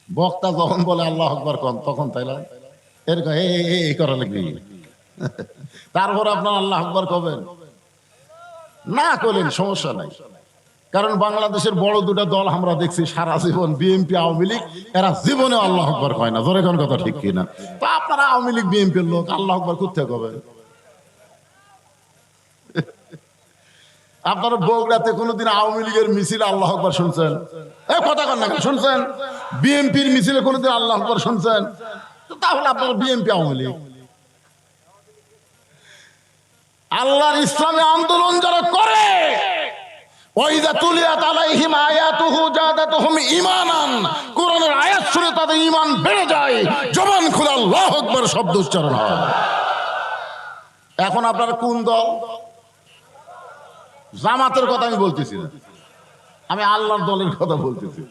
বক্তা যখন বলে আল্লাহ আকবার কন তখন তাইলা এরকম এই করা লাগবে। তারপর আপনার আল্লাহ আকবার কবেন না করলেন সমস্যা নাই, কারণ বাংলাদেশের বড় দুটা দল আমরা দেখছি সারা জীবন, বিএনপি আওয়ামী লীগ, এরা জীবনে আল্লাহ আকবার কয় না। জোরে কোন কথা ঠিক কিনা? তো আপনারা আওয়ামী লীগ বিএনপির লোক আল্লাহ আকবার কোথায় কবেন? আপনারা বগুড়াতে কোনোদিন আওয়ামী লীগের মিছিলে আল্লাহ আকবার শুনছেন? কথা কন না, শুনছেন? বিএনপির মিছিলে কোনোদিন আল্লাহ আকবার শুনছেন? তাহলে আপনারা বিএনপি আওয়ামী লীগ। আল্লাহর ইসলামে আন্দোলন যারা করে, ওয়াইযা তুলিয়াত আলাইহিম আয়াতুহু জাদাতুহুম ঈমানান, কোরআনের আয়াত শুনে তাদের ঈমান বেড়ে যায়, জবান খুলে আল্লাহু আকবার শব্দ উচ্চারণ হয়। এখন আপনারা কোন দল? জামাতের কথা আমি বলতেছি না, আমি আল্লাহর দলের কথা বলতেছি।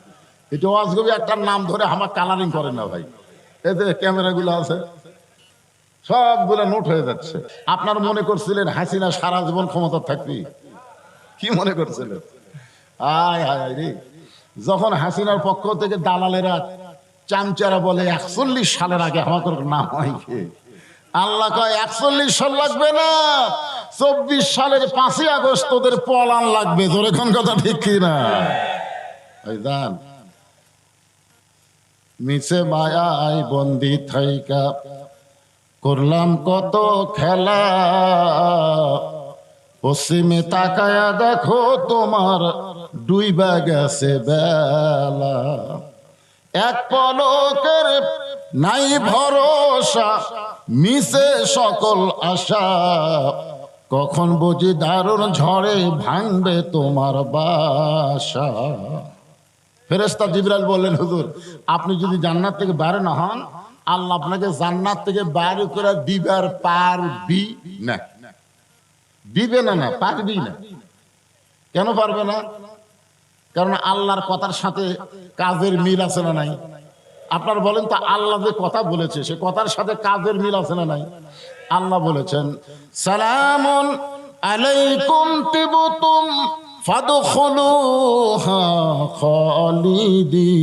এটা ওয়াজগবি একটা নাম ধরে আমার কালারিং করেন না ভাই। এই যে ক্যামেরাগুলো আছে সবগুলো নোট হয়ে যাচ্ছে। আপনার মনে করছিলেন হাসিনা সারা জীবন ক্ষমতা থাকবি? কি মনে করছিলেন? আয় হায় রে, যখন হাসিনার পক্ষ থেকে দালালেরা চামচারা বলে 41 সালের আগে আমাকে নাম হয়, আল্লাহ কয় 41 সাল লাগবে না, 24 সালের 5ই আগস্ট তোদের পলান লাগবে। জোরে কোন কথা ঠিক কিনা? ওই দান মিছে মায়ায় বন্দি থাইকা করলাম কত খেলা, পশ্চিমে তাকায়া দেখো তোমার ডুইবা গেছে বেলা, এক পলকের নাই ভরসা, মিছে সকল আশা, কখন বুঝি দারুণ ঝড়ে ভাঙবে তোমার বাসা। ফেরেশতা জিবরাইল বললেন, হুজুর আপনি যদি জান্নাত থেকে বাইরে না হন, আল্লাহ আপনাকে জান্নাত থেকে বাইরে করে দিবার পারবি না। দিবে না, না পারবি না। কেন পারবে না? কারণ আল্লাহর কথার সাথে কাজের মিল আছে না নাই? আপনার বলেন তো, আল্লাহ যে কথা বলেছে সে কথার সাথে কাজের মিল আছে না নাই? আল্লাহ বলেছেন সালামুন আলাইকুম তিবতুম ফাদখুলুহা খালিদিন।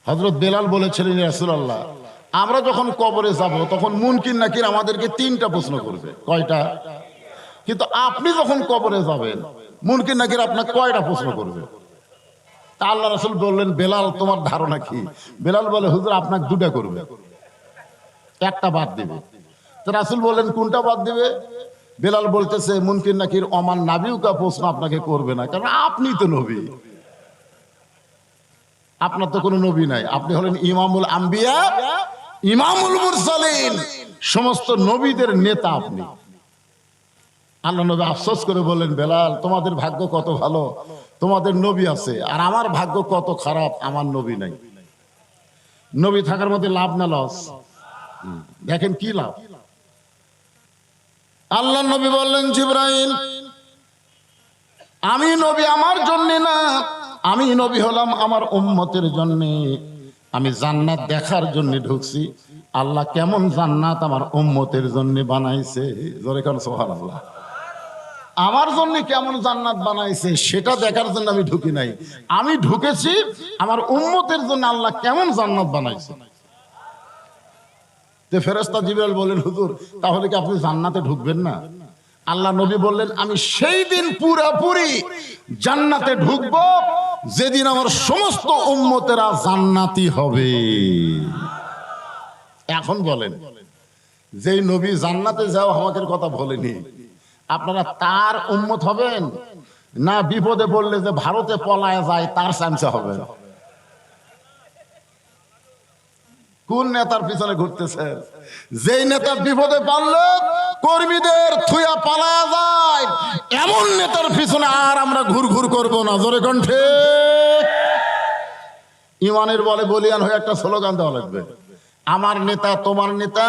হযরত বেলাল বলেছিলেন, ইয়া রাসূলুল্লাহ আমরা যখন কবরে যাব তখন মুনকির নাকির আমাদেরকে 3টা প্রশ্ন করবে। কয়টা? কিন্তু আপনি যখন কবরে যাবেন মুনকির নাকির আপনাকে কয়টা প্রশ্ন করবে? তা আল্লাহ রাসূল বললেন, বেলাল তোমার ধারণা কি? বেলাল বলে, হুজুর আপনাকে 2টা করবে, একটা বাদ দিবে। তো রাসূল বললেন, কোনটা বাদ দিবে? বেলাল বলতেছে, মুনকির নাকির ওমান নাবিউকা প্রশ্ন আপনাকে করবে না, কারণ আপনি তো নবী। আপনার তো কোনো নবী নাই, আপনি হলেন ইমামুল আম্বিয়া ইমামুল মুরসালিন, সমস্ত নবীদের নেতা আপনি। আল্লাহ নবী আফসোস করে বললেন, বেলাল তোমাদের ভাগ্য কত ভালো, তোমাদের নবী আছে, আর আমার ভাগ্য কত খারাপ, আমার নবী নাই। নবী থাকার মধ্যে লাভ না লস? দেখেন কি লাভ। আল্লাহ নবী বললেন, জিবরাইল আমি নবী আমার জন্য না, আমি নবী হলাম আমার উম্মতের জন্য। আমি জান্নাত দেখার জন্য ঢুকছি, আল্লাহ কেমন জান্নাত আমার উম্মতের জন্য বানাইছে। জোরে কোন সুবহানাল্লাহ। আমার জন্য কেমন জান্নাত বানাইছে সেটা দেখার জন্য আমি ঢুকি নাই, আমি ঢুকেছি আমার উম্মতের জন্য আল্লাহ কেমন জান্নাত বানাইছে। তে ফেরেশতা জিবরাইল বলেন, হুজুর তাহলে কি আপনি জান্নাতে ঢুকবেন না? আল্লাহ নবী বললেন, আমি সেই দিন পুরোপুরি জান্নাতে ঢুকবো যেদিন আমার সমস্ত উম্মতেরা জান্নাতি হবে। এখন বলেন, যেই নবী জান্নাতে যাও আমাকে কথা বলেনি, আপনারা তার উম্মত হবেন না বিপদে পড়লে যে ভারতে পলায় যায় তার চামচা হবেন? কোন নেতার পিছনে ঘুরতেছে? যেই নেতা বিপদে পড়লে কর্মীদের থুয়া পালায় যায়, এমন নেতার পিছনে আর আমরা ঘুর ঘুর করবো না। জোরে কণ্ঠে ইমানের বলে বলিয়ান হয়ে একটা স্লোগান দেওয়া লাগবে, আমার নেতা তোমার নেতা,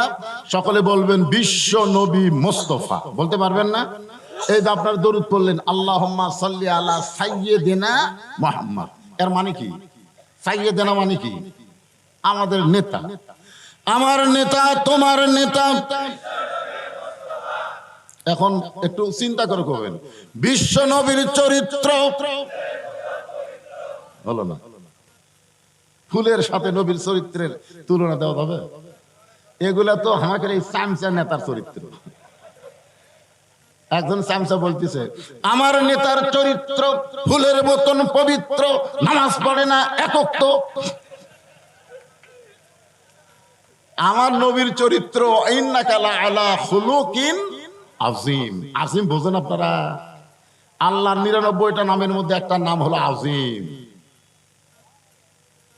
সকলে বলবেন বিশ্ব নবী মোস্তফা। বলতে পারবেন না? এই যে আপনার দরুদ পড়লেন, আল্লাহুম্মা সাল্লি আলা সাইয়্যিদিনা মুহাম্মদ, এর মানে কি? সাইয়্যিদিনা মানে কি? আমাদের নেতা, আমার নেতা তোমার নেতা। এখন একটু চিন্তা করে করবেন, বিশ্ব নবীর চরিত্র হলো না। ফুলের সাথে নবীর চরিত্রের তুলনা দেওয়া যাবে? এগুলা তো আমাকে এই চামচা নেতার চরিত্র। একজন চামচা বলতেছে, আমার নেতার চরিত্র ফুলের মতন পবিত্র, নামাজ পড়ে না একক। তো আমার নবীর চরিত্র ইন্নাকা লাআলা খুলুকিন আযীম। আযীম বোঝেন আপনারা? আল্লাহর ৯৯টা নামের মধ্যে একটা নাম হলো আযীম।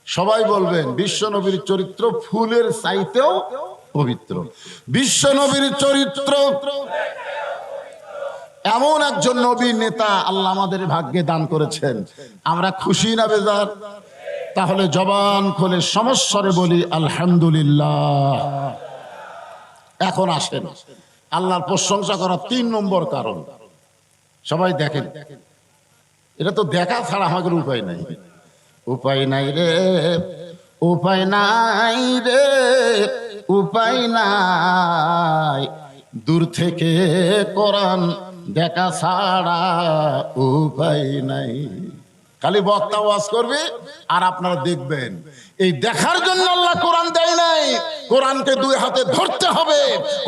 সবাই বলবেন বিশ্ব নবীর চরিত্র ফুলের চাইতেও পবিত্র। বিশ্ব নবীর চরিত্র এমন একজন নবী নেতা আল্লাহ আমাদের ভাগ্যে দান করেছেন। আমরা খুশি না বেজার? তাহলে জবান খুলে সমস্বরে বলি আলহামদুলিল্লাহ। এখন আসেন আল্লাহর প্রশংসা করার ৩ নম্বর কারণ। সবাই দেখেন, এটা তো দেখা ছাড়া আমাদের উপায় নাই। উপায় নাই রে, উপায় নাই রে, উপায় নাই। দূর থেকে কোরআন দেখা ছাড়া উপায় নাই। খালি বক্তা ওয়াজ করবে আর আপনারা দেখবেন। এই দেখার জন্য আল্লাহ কোরআন দেয় নাই। কোরআনকে 2 হাতে ধরতে হবে,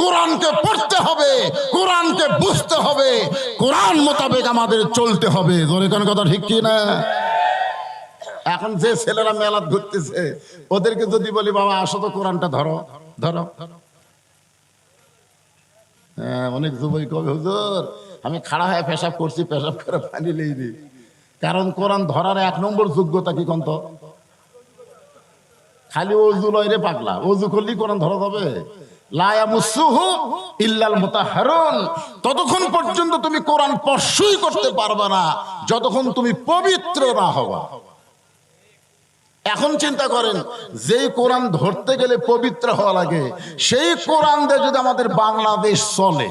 কোরআনকে পড়তে হবে, কোরআনকে বুঝতে হবে, কোরআন মোতাবেক আমাদের চলতে হবে। জোরে কোন কথা ঠিক কি না? এখন যে ছেলেরা মেলাত ঘুরতেছে ওদেরকে যদি বলি বাবা আসো তো কোরআনটা ধরো ধরো, হ্যাঁ অনেক যুবক কবে হুজুর আমি খাড়া হয়ে পেশাব করছি, পেশাব করে পানি লইনি। কারণ কোরআন ধরার 1 নম্বর যোগ্যতা কি কোন? খালি ওযু লয় রে পাগলা, ওযু করলেই কোরআন ধরা যাবে? লা ইয়ামুসুহু ইল্লাল মুতাহহারুন। ততক্ষণ পর্যন্ত তুমি কোরআন স্পর্শই করতে পারবে না যতক্ষণ তুমি পবিত্র না হবা। এখন চিন্তা করেন, যেই কোরআন ধরতে গেলে পবিত্র হওয়া লাগে, সেই কোরআন দিয়ে যদি আমাদের বাংলাদেশ চলে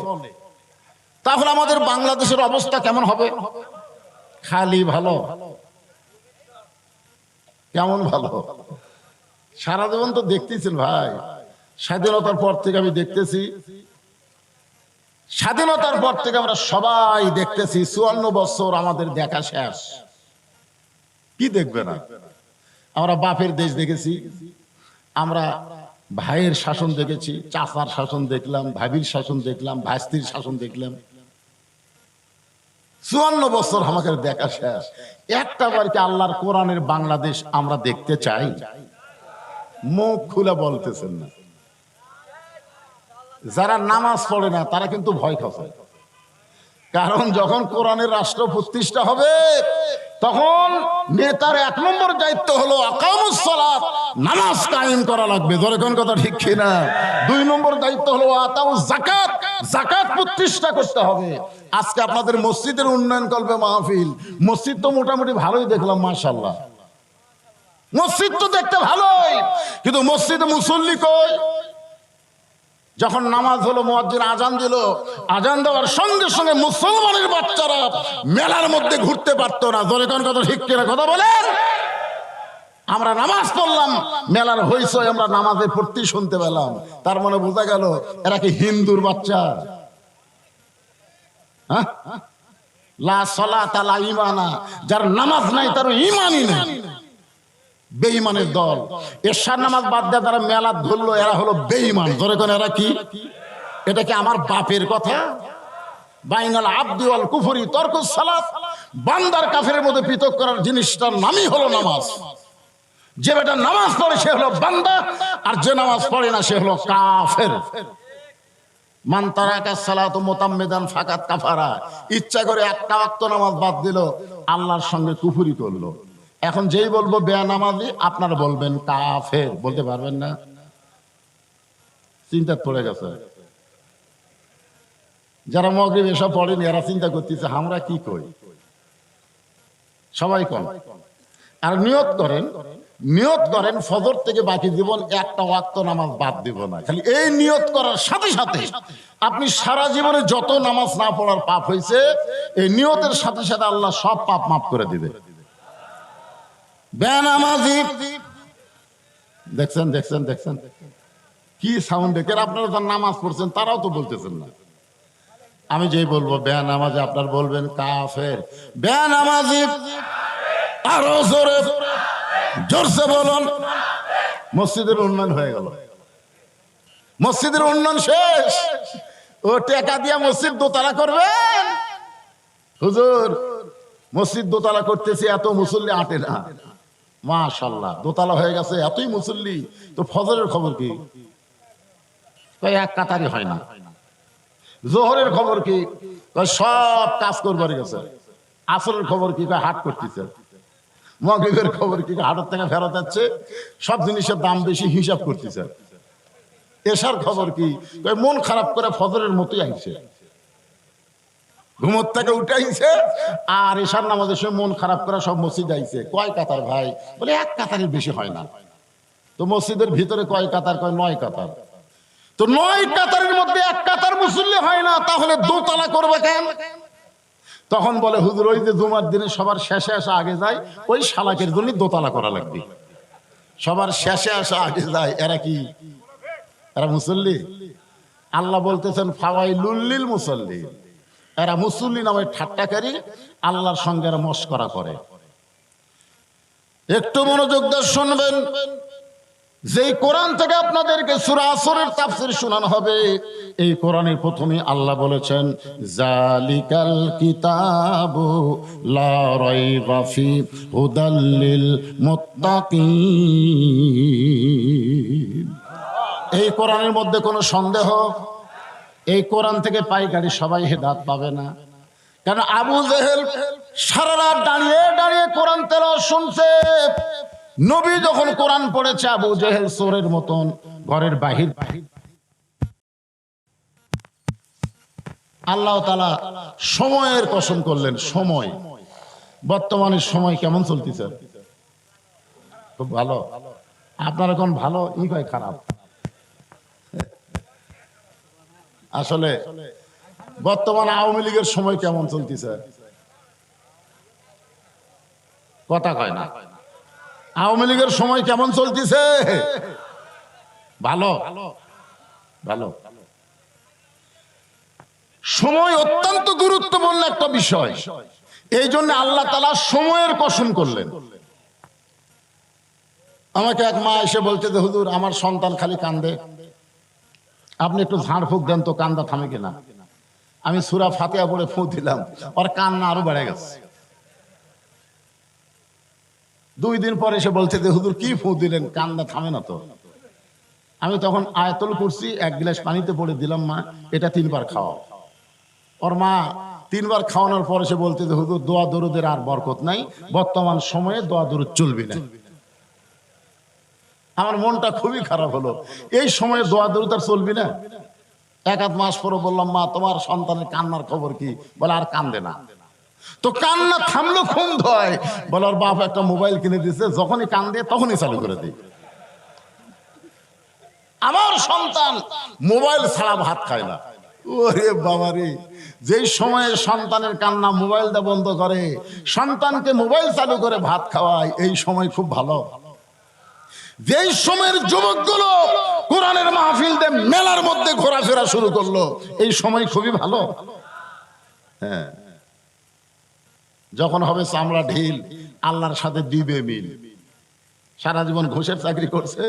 তাহলে আমাদের বাংলাদেশের অবস্থা কেমন হবে? খালি ভালো, কেমন ভালো। সারা জীবন তো দেখতেছেন ভাই, স্বাধীনতার পর থেকে আমি দেখতেছি, স্বাধীনতার পর থেকে আমরা সবাই দেখতেছি ৫৪ বছর আমাদের দেখা শেষ। কি দেখবে না? আমরা বাপের দেশ দেখেছি, আমরা ভাইয়ের শাসন দেখেছি, চাচার শাসন দেখলাম, ভাবির শাসন দেখলাম, ভাস্তির শাসন দেখলাম। ৫৪ বছর আমাদের দেখা শেষ। একটা বার কি আল্লাহর কোরআনের বাংলাদেশ আমরা দেখতে চাই? মুখ খুলে বলতেছেন না। যারা নামাজ পড়ে না তারা কিন্তু ভয় খায়, কারণ যখন কোরআনের রাষ্ট্র প্রতিষ্ঠা হবে তখন নেতার 1 নম্বর দায়িত্ব হলো আকামুস সালাত, নামাজ কায়েম করা লাগবে। ধরে কোন কথা ঠিক কিনা? 2 নম্বর দায়িত্ব হলো আতাউজ যাকাত, যাকাত প্রতিষ্ঠা করতে হবে। আজকে আপনাদের মসজিদের উন্নয়ন কল্পে মাহফিল, মসজিদ তো মোটামুটি ভালোই দেখলাম মাশাআল্লাহ, মসজিদ তো দেখতে ভালোই, কিন্তু মসজিদে মুসল্লি কই? যখন নামাজ হলো, মুয়াজ্জিন আজান দিল, আজান দেওয়ার সঙ্গে সঙ্গে মুসলমানের বাচ্চারা মেলার মধ্যে ঘুরতে পারতো না। জোরে কোন কথা ঠিক কিনা? কথা বলেন। আমরা নামাজ পড়লাম, মেলার হইচই আমরা নামাজে পড়তে শুনতে পেলাম। তার মানে বোঝা গেল এরা কি হিন্দুর বাচ্চা? হ্যাঁ, লা সালাতা লা ঈমানা, যার নামাজ নাই তার ঈমানই নাই। বেঈমানের দল। এশার নামাজ বাদ দিয়ে তারা মেলা ধরলো, এরা হলো বেঈমান। ধরে কোন এরা কি? এটা কি আমার বাপের কথা? বাইনাল আবদি ওয়াল কুফরি তরকুস সালাত, বান্দার কাফেরের মধ্যে পৃথক করার জিনিসটার নামই হলো নামাজ। যে বেটা নামাজ পড়ে সে হলো বান্দা, আর যে নামাজ পড়ে না সে হলো কাফের। মান তারাকা সালাতু মুতাম্মিদান ফাকাত কাফারা, ইচ্ছা করে একটা ওয়াক্ত নামাজ বাদ দিল, আল্লাহর সঙ্গে কুফরি করলো। এখন যেই বলবো বেনামাজি, আপনারা বলবেন কাফের, বলতে পারবেন না। চিন্তা পড়ে গেছে। যারা মাগরিব এসব পড়েনি এরা চিন্তা করতেছে আমরা কি কই। সবাই কম। আর নিয়ত করেন, নিয়ত করেন ফজর থেকে বাকি জীবন একটা ওয়াক্ত নামাজ বাদ দিব না। খালি এই নিয়ত করার সাথে সাথে আপনি সারা জীবনে যত নামাজ না পড়ার পাপ হয়েছে, এই নিয়তের সাথে সাথে আল্লাহ সব পাপ মাফ করে দিবে। বেনামাজি দেখছেন দেখছেন দেখছেন কি সাউন্ড দেখেন। আপনারা যারা নামাজ পড়ছেন তারাও তো বলতেছেন না। আমি যেই বলবো বেনামাজি আপনার বলবেন কাফের। বেনামাজি আরো জোরে জোরসে বলুন। মসজিদের উন্নয়ন হয়ে গেল, মসজিদের উন্নয়ন শেষ। ও টাকা দিয়া মসজিদ দোতলা করবেন? হুজুর মসজিদ দোতলা করতেছি, এত মুসল্লি আটে না। মাশাআল্লাহ দোতলা হয়ে গেছে, এতই মুসল্লি, তো ফজরের খবর কি? এক কাতারি হয় না। জোহরের খবর কি? সব কাজ করবার গেছে। আসরের খবর কি? হাট করতেছে। মাগরিবের খবর কি? হাটের থেকে ফেরত যাচ্ছে, সব জিনিসের দাম বেশি, হিসাব করতেছে। এশার খবর কি? মন খারাপ করে ফজরের মতোই আইছে, ঘুমোর থেকে উঠে আইছে, আর এশার নামাজের সময় মন খারাপ করে সব মসজিদ আইছে। কয় কাতার ভাই? বলে এক কাতারের বেশি হয় না। তো মসজিদের ভিতরে কয় কাতার? কয় 9 কাতার। তো 9 কাতারের মধ্যে এক কাতার মুসল্লি হয় না, তাহলে দোতলা করবে কেন? তখন বলে হুজুর ওই যে জুমার দিনে সবার শেষে আসা আগে যায়, ওই শালাকের জন্য দোতলা করা লাগবে। সবার শেষে আসা আগে যায়, এরা কি? এরা মুসল্লি? আল্লাহ বলতেছেন ফাওয়াইলুল লিল মুসাল্লি, এরা মুসল্লি নামে ঠাট্টাকারী, আল্লাহর সঙ্গে এরা মশকরা করে। একটু মনোযোগ দিয়ে শুনবেন, যেই কোরআন থেকে আপনাদেরকে সূরা আসরের তাফসীর শোনানো হবে, এই কোরআনের প্রথমে আল্লাহ বলেছেন জালিকাল কিতাবু লা রাইবা ফি হুদাল লিল মুত্তাকিন। এই কোরআনের মধ্যে কোনো সন্দেহ, এই কোরআন থেকে পাইকারি সবাই হেদায়েত পাবে না। কারণ আবু জেহেল সারা রাত দাঁড়িয়ে দাঁড়িয়ে কোরআন তেলাওয়াত শুনছে। নবী যখন কোরআন পড়েছে, আবু জেহেল চোরের মতন ঘরের বাহির। আল্লাহ তাআলা সময়ের কসম করলেন। সময়, বর্তমানে সময় কেমন চলতেছে? খুব ভালো। আপনার এখন ভালো ই কয় খারাপ? আসলে বর্তমানে আওয়ামী লীগের সময় কেমন চলতেছে? কথা কয় না। আওয়ামী লীগের সময় কেমন চলতেছে? ভালো ভালো। সময় অত্যন্ত গুরুত্বপূর্ণ একটা বিষয়, এই জন্য আল্লাহ তাআলা সময়ের কসম করলেন। আমাকে এক মা এসে বলছে যে হুজুর আমার সন্তান খালি কান্দে, আপনি একটু ঝাড়ফুঁক দেন তো কান্দা থামে কিনা। আমি সূরা ফাতিহা পড়ে ফু দিলাম, ওর কান্না আরো বেড়ে গেছে। 2 দিন পরে এসে বলছে যে হুজুর কি ফু দিলেন, কান্না থামে না তো। আমি তখন আয়াতুল কুরসি 1 গ্লাস পানিতে পড়ে দিলাম, মা এটা 3 বার খাওয়াও। ওর মা 3 বার খাওয়ানোর পরে সে বলতে যে হুজুর দোয়া দরুদের আর বরকত নাই, বর্তমান সময়ে দোয়া দরুদ চলবে না। আমার মনটা খুবই খারাপ হলো, এই সময়ে দোয়া দরুদ আর চলবে না। 1-8 মাস পরে বললাম মা তোমার সন্তানের কান্নার খবর কি? বলে আর কান্দে না। তো কান্না থামলো খুন ধয়। বলে ওর বাপ একটা মোবাইল কিনে দিয়েছে, যখনই কান্দে তখনই চালু করে দিই। আমার সন্তান মোবাইল ছাড়া ভাত খায় না। ওরে বাবা রে, যেই সময়ে সন্তানের কান্না মোবাইলটা বন্ধ করে, সন্তানকে মোবাইল চালু করে ভাত খাওয়ায়, এই সময় খুব ভালো। যেই সময়ের যুবকগুলো কোরআনের মাহফিল দিয়ে মেলার মধ্যে ঘোরাফেরা শুরু করলো, এই সময় খুবই ভালো। হ্যাঁ, যখন হবে চামড়া ঢিল, আল্লাহর সাথে দিবে মিল। সারা জীবন ঘুষের চাকরি করছে,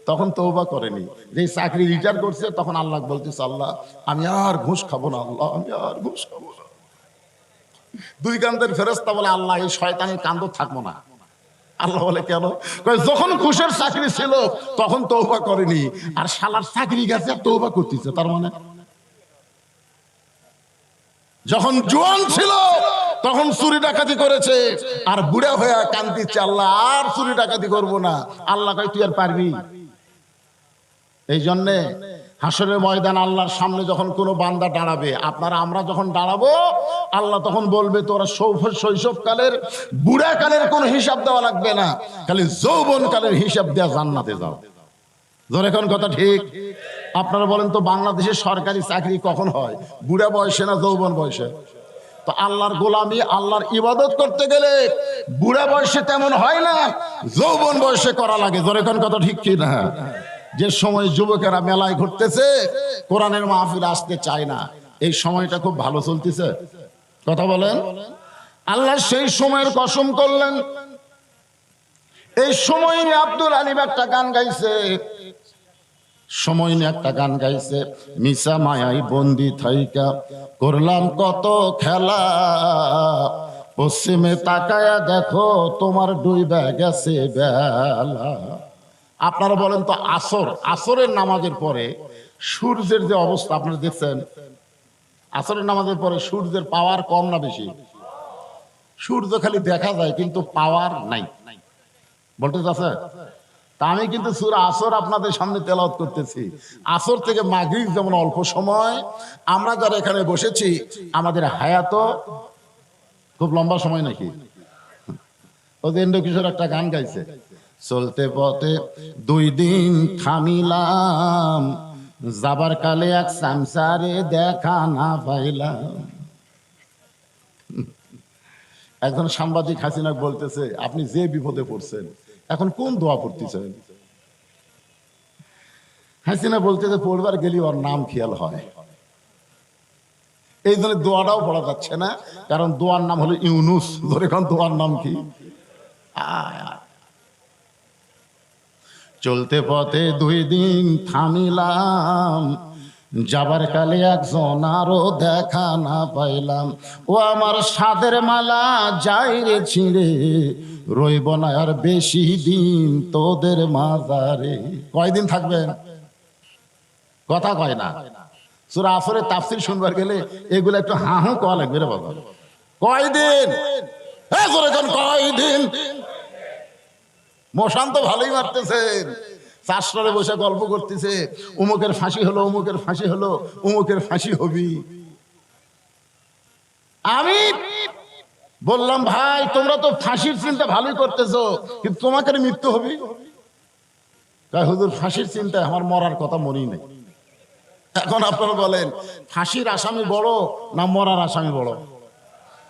তখন তওবা করেনি। যে চাকরি রিটায়ার করছে, তখন আল্লাহ বলতেছে আল্লাহ আমি আর ঘুষ খাবো না, আল্লাহ আমি আর ঘুষ খাবো না। 2 কান্দের ফেরেশতা বলে আল্লাহ এই শয়তানের কান্দ থাকবো না। আল্লাহ বলে কেন? যখন ঘুষের চাকরি ছিল তখন তওবা করেনি, আর শালার চাকরি গেছে তওবা করতেছে। তার মানে যখন জোয়ান ছিল তখন চুরি ডাকাতি করেছে, আর বুড়া হয়ে কান্দিচ্ছে আল্লাহ আর চুরি ডাকাতি করবো না। আল্লাহ কয় তুই আর পারবি? এই জন্যে হাসরের ময়দান আল্লাহর সামনে যখন কোনো বান্দা দাঁড়াবে, আপনারা আমরা যখন দাঁড়াবো, আল্লাহ তখন বলবে তোরা শৈশবকালের বুড়া কালের কোনো হিসাব দেওয়া লাগবে না, খালি যৌবন কালের হিসাব দেওয়া জান্নাতে যাও। ধর এখন কথা ঠিক? আপনারা বলেন তো বাংলাদেশের সরকারি চাকরি কখন হয়, বুড়া বয়সে না যৌবন বয়সে? তো আল্লাহর গোলামি, আল্লাহর ইবাদত করতে গেলে বুড়া বয়সে তেমন হয় না, যৌবন বয়সে করা লাগে। ধর এখন কথা ঠিক কি না? যে সময় যুবকেরা মেলায় ঘুরতেছে, কোরআনের মাহফিল আসতে চায় না, এই সময়টা খুব ভালো চলতেছে। কথা বলেন। আল্লাহ সেই সময়ের কসম করলেন এই সময় নিয়ে আব্দুল আলিম একটা গান গাইছে, সময় নিয়ে একটা গান গাইছে, মিশা মায়াই বন্দি থাইকা করলাম কত খেলা, পশ্চিমে তাকায়া দেখো তোমার ডুইবা গেছে বেলা। আপনারা বলেন তো আসরের নামাজের পরে সূর্যের যে অবস্থা আপনারা দেখছেন, আসরের নামাজের পরে সূর্যের পাওয়ার কম না বেশি? সূর্য খালি দেখা যায় কিন্তু পাওয়ার নাই, বলতে আছে। তা আমি কিন্তু সূরা আসর আপনাদের সামনে তেলাওয়াত করতেছি। আসর থেকে মাগরিব যেমন অল্প সময়, আমরা যারা এখানে বসেছি আমাদের হায়াতও খুব লম্বা সময় নাকি? ওই এন্ড কিশোর একটা গান গাইছে, চলতে পথে 2 দিন থামিলাম, যাবার কালে এক সংসারে দেখা না পাইলাম। একজন সাংবাদিক হাসিনা বলতেছে, আপনি যে বিপদে পড়ছেন এখন কোন দোয়া পড়তেছেন? হাসিনা বলতেছে, পড়বার গেলে ওর নাম খেয়াল হয়, এই জন্য দোয়াটাও পড়া যাচ্ছে না, কারণ দোয়ার নাম হলো ইউনুস। ধরে এখন দোয়ার নাম কি? চলতে পথে 2 দিন থামিলাম, যাবার কালে একজন আরো দেখা না পাইলাম, ও আমার সাদের মালা যাই রে ছিঁড়ে, রইব না আর বেশি দিন তোদের মাজারে। কয়দিন থাকবেন? কথা কয় না। সূরা আসরের তাফসীর শুনবার গেলে এগুলো একটু হাহু কওয়া লাগবে রে বাবা। কয়দিন? কয়দিন? মশান তো ভালোই মারতেছেন, চাষরে বসে গল্প করতেছে, উমুকের ফাঁসি হলো, উমুকের ফাঁসি হলো, উমুকের ফাঁসি হবি। আমি বললাম, ভাই তোমরা তো ফাঁসির চিন্তা ভালোই করতেছো, কিন্তু তোমাকে মৃত্যু হবি। হুজুর ফাঁসির চিন্তায় আমার মরার কথা মনেই নেই। এখন আপনারা বলেন, ফাঁসির আসামি বড় না মরার আসামি বড়?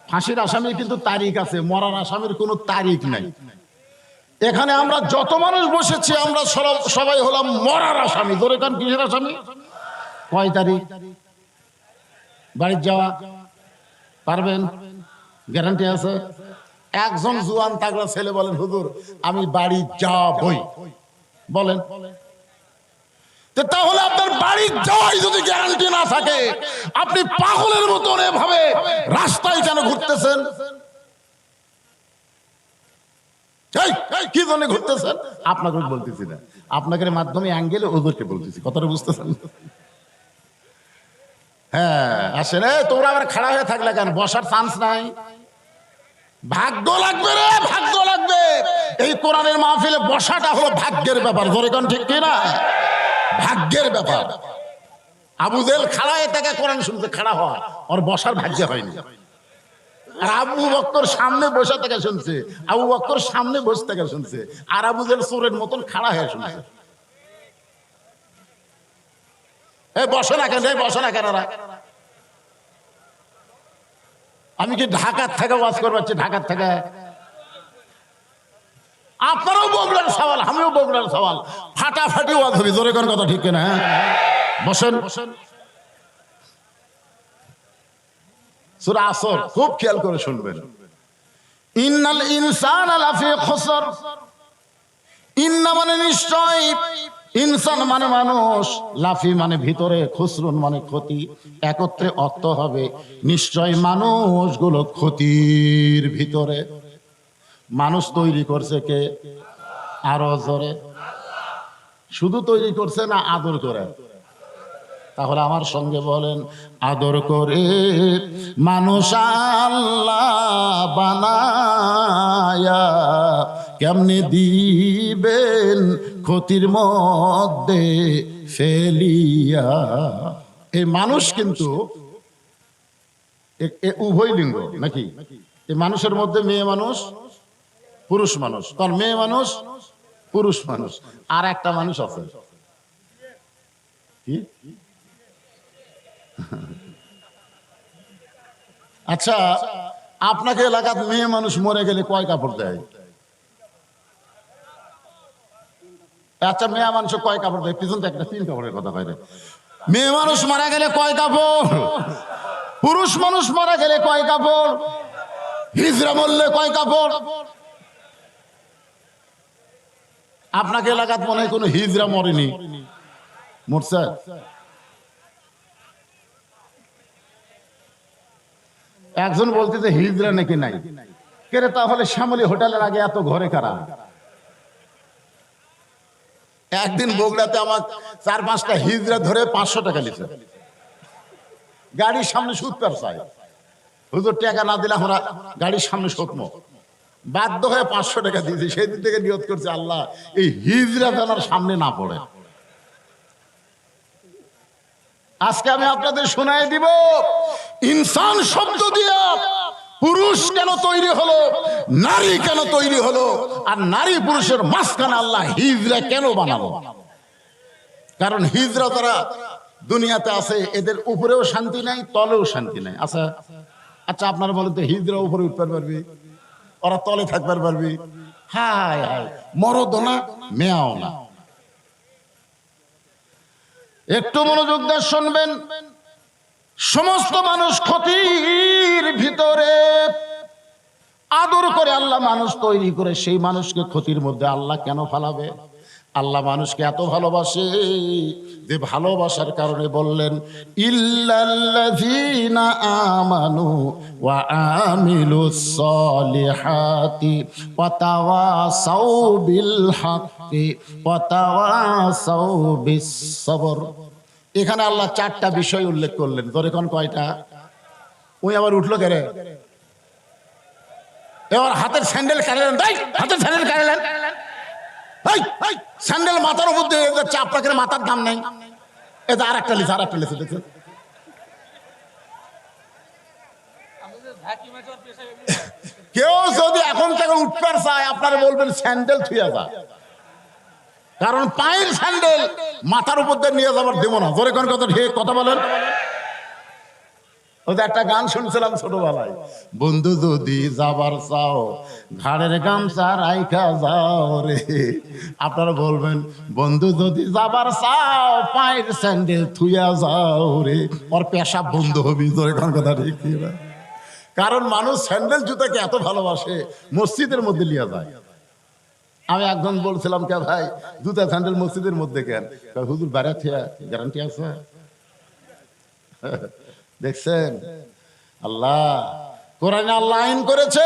ফাঁসির আসামির কিন্তু তারিখ আছে, মরার আসামির কোনো তারিখ নাই। এখানে আমরা যত মানুষ বসেছি আমরা সবাই হলাম মরার আসামি। ধরে কান কিসের আসামি? কয় তারিখ বাড়ি যাওয়া পারবেন? গ্যারান্টি আছে? একজন জুয়ান তাগড়া ছেলে বলেন, হুজুর আমি বাড়ি যাবই, বলেন। তাহলে আপনার বাড়ি যাওয়াই যদি গ্যারান্টি না থাকে, আপনি পাগলের মতন এভাবে রাস্তায় কেন ঘুরতেছেন? কি জন্য ঘুরতেছেন? আপনাকে বলতেছি না, আপনাকে মাধ্যমে অ্যাঙ্গেলে ওদেরকে বলতেছি, কথাটা বুঝতেছেন? হ্যাঁ আসেন। তোমরা আবার খাড়া হয়ে থাকলে কেন? বসার চান্স নাই? ভাগ্য লাগবে রে, ভাগ্য লাগবে। এই কোরআনের মাহফিলে বসাটা হলো ভাগ্যের ব্যাপার। ধরে কোন ঠিক কিনা? ভাগ্যের ব্যাপার। আবু জেহেল খাড়া হয়ে থেকে কোরআন শুনতে খাড়া হওয়া, ওর বসার ভাগ্য হয়নি। আর আবু বকর সামনে বসে থেকে শুনছে, আবু বকর সামনে বসে থেকে শুনছে, আর আবু জেহেল চোরের মতন খাড়া হয়ে শুনছে। এই বসে না কেন? বসে না কেন? আমি কি ঢাকার থেকে ওয়াজ করবাচ্ছি? ঢাকার থেকে আপনারাও বগুড়ার সওয়াল, আমিও বগুড়ার সওয়াল, ফাটাফাটি ওয়াজ হবে। জোরে কোন কথা ঠিক কিনা? বসেন। সূরা আসর খুব খেয়াল করে শুনবেন। ইন্নাল ইনসানা লাফি খুসর। ইন্না মানে নিশ্চয়, ইনসান মানে মানুষ, লাফি মানে ভিতরে, খুসরুন মানে ক্ষতি। একত্রে অর্থ হবে নিশ্চয় মানুষগুলো ক্ষতির ভিতরে। মানুষ তৈরি করছে কে? আরো জোরে। শুধু তৈরি করছে না আদর করে? তাহলে আমার সঙ্গে বলেন, আদর করে মানুষ আল্লাহ বানায়া কেমনে দিবেন ক্ষতির মধ্যে ফেলিয়া। এই মানুষ কিন্তু উভয় লিঙ্গ নাকি? এই মানুষের মধ্যে মেয়ে মানুষ, পুরুষ মানুষ। কারণ মেয়ে মানুষ, পুরুষ মানুষ, আর একটা মানুষ আছে কি? আচ্ছা, আপনাকে এলাকার মেয়ে মানুষ মরে গেলে কয় কাপড় দেয়? আচ্ছা, মেয়ে মানুষ কয় কাপড় দেয়? পিছন একটা 3 কাপড়ের কথা কয়। মেয়ে মানুষ মারা গেলে কয় কাপড়? পুরুষ মানুষ মারা গেলে কয় কাপড়? হিজড়া মরলে কয় কাপড়? আপনাকে এলাকাত মনে হয় কোনো হিজড়া মরেনি, মরছে? একজন বলতে যে হিজড়া নাকি নাই। কেরে তাহলে শ্যামলী হোটেলের আগে এত ঘরে কারা? একদিন বগুড়াতে আমার 4-5টা হিজড়া ধরে 500 টাকা নিছে। গাড়ির সামনে সুৎপার চাই, হুজুর টাকা না দিলে আমরা গাড়ির সামনে শোকমো, বাধ্য হয়ে 500 টাকা দিয়েছি। সেই দিন থেকে নিয়ত করছে, আল্লাহ এই হিজড়া যেন সামনে না পড়ে। আজকে আমি আপনাদের শোনায় দিব, ইনসান শব্দ দিয়ে পুরুষ কেন তৈরি হলো, নারী কেন তৈরি হলো, আর নারী পুরুষের মাঝখানে আল্লাহ হিজড়া কেন বানালো। কারণ হিজড়া যারা দুনিয়াতে আছে এদের উপরেও শান্তি নাই, তলেও শান্তি নাই। আচ্ছা আচ্ছা, আপনারা বলেন তো, হিজড়া উপরে উঠতে পারবি, ওরা তলে থাকতে পারবি? হায় হায়, মরদ না মেয়াও না। একটু মনোযোগ দিয়ে শুনবেন, সমস্ত মানুষ ক্ষতির ভিতরে, আদর করে আল্লাহ মানুষ তৈরি করে সেই মানুষকে ক্ষতির মধ্যে আল্লাহ কেন ফালাবে? আল্লাহ মানুষকে এত ভালোবাসে যে ভালোবাসার কারণে বললেন, ইল্লাল্লাযীনা আমানু ওয়া আমিলুস সলিহাতি ওয়া তাওয়াসাউ বিল হাক্কি ওয়া তাওয়াসাউ বিস সবর। এখানে আল্লাহ 4টা বিষয় উল্লেখ করলেন। ধরে কোন কয়টা? ওই আবার উঠলো কেন? এবার হাতের স্যান্ডেল কাটলেন, হাতের স্যান্ডেল কাটলেন, স্যান্ডেল মাথার উপর দিয়ে যাচ্ছে, আপনাকে মাথার দাম নেই। এটা আর একটা লিখে, আর একটা লিখে দেখুন। কেউ যদি এখন থেকে উঠতে চায়, আপনারা বলবেন স্যান্ডেল থুয়া যা, কারণ পায়ের স্যান্ডেল মাথার উপর দিয়ে নিয়ে যাবার দেবো না। জোরে কোন কথা, ঠিক কথা বলেন। ওদের একটা গান শুনছিলাম ছোটবেলায়, বন্ধু যদি যাবার চাও ঘাড়ের গামছা রাইখা যাও রে। আপনারা বলবেন, বন্ধু যদি যাবার চাও পায়ের স্যান্ডেল থুইয়া যাও রে, ওর পেশাব বন্ধ হবি। জোরে কোন কথা, ঠিক? কারণ মানুষ স্যান্ডেল জুতাকে এত ভালোবাসে, মসজিদের মধ্যে লিয়া যায়। আমি একজন বলছিলাম, কে ভাই জুতা স্যান্ডেল মসজিদের মধ্যে কেন? হুজুর বাইরে থিয়া গ্যারান্টি আছে। দেখছেন, আল্লাহ কোরআনে আল্লাহ আইন করেছে,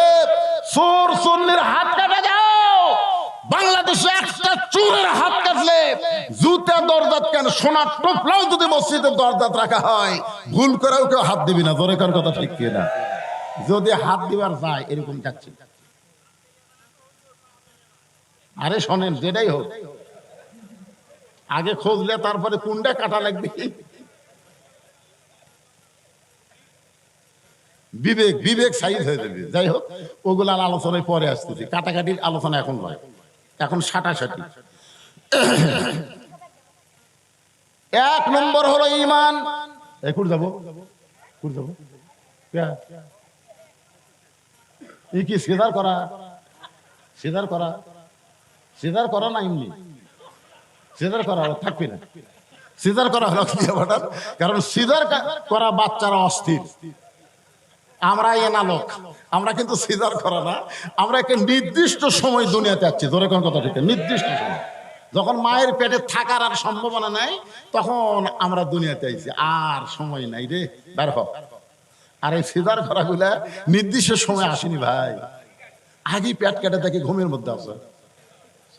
চোর সুন্নির হাত কাটা যাও। বাংলাদেশে একটা চোরের হাত কাটলে জুতা দরজাত কেন, সোনার টোপলাও যদি মসজিদের দরজাত রাখা হয়, ভুল করেও কেউ হাত দিবি না। জোরে কার কথা, ঠিক কিনা? যদি হাত দিবার যায় এরকম যাচ্ছে। আরে শোনেন, যেটাই হোক আগে খুঁজলে তারপরে কোনটা কাটা লাগবে। বিবেক বিবেক সাইজ হয়ে যাবে। যাই হোক, ওগুলার আলোচনায় পরে আসতেছি, কাটাকাটির আলোচনা এখন নয়, এখন সাটাসাটি। 1 নম্বর হলো ঈমান। কুড় যাবো, কুড় যাবো, কি সিজার করা? সিজার করা, সিজার করা না, এমনি সিজার করা থাকবে না। সিজার করা হলো কারণ সিজার করা বাচ্চারা অস্থির। আমরা এনালোক, আমরা কিন্তু সিজার করা না, আমরা একটা নির্দিষ্ট সময় দুনিয়াতে আসছি। ধরে কোন কথা, ঠিক? নির্দিষ্ট সময় যখন মায়ের পেটে থাকার আর সম্ভাবনা নাই, তখন আমরা দুনিয়াতে আইছি। আর সময় নাই রে, বের হ। আর এই সিজার করা গুলা নির্দিষ্ট সময় আসেনি ভাই, আগেই পেট কেটে থাকে, ঘুমের মধ্যে আছে।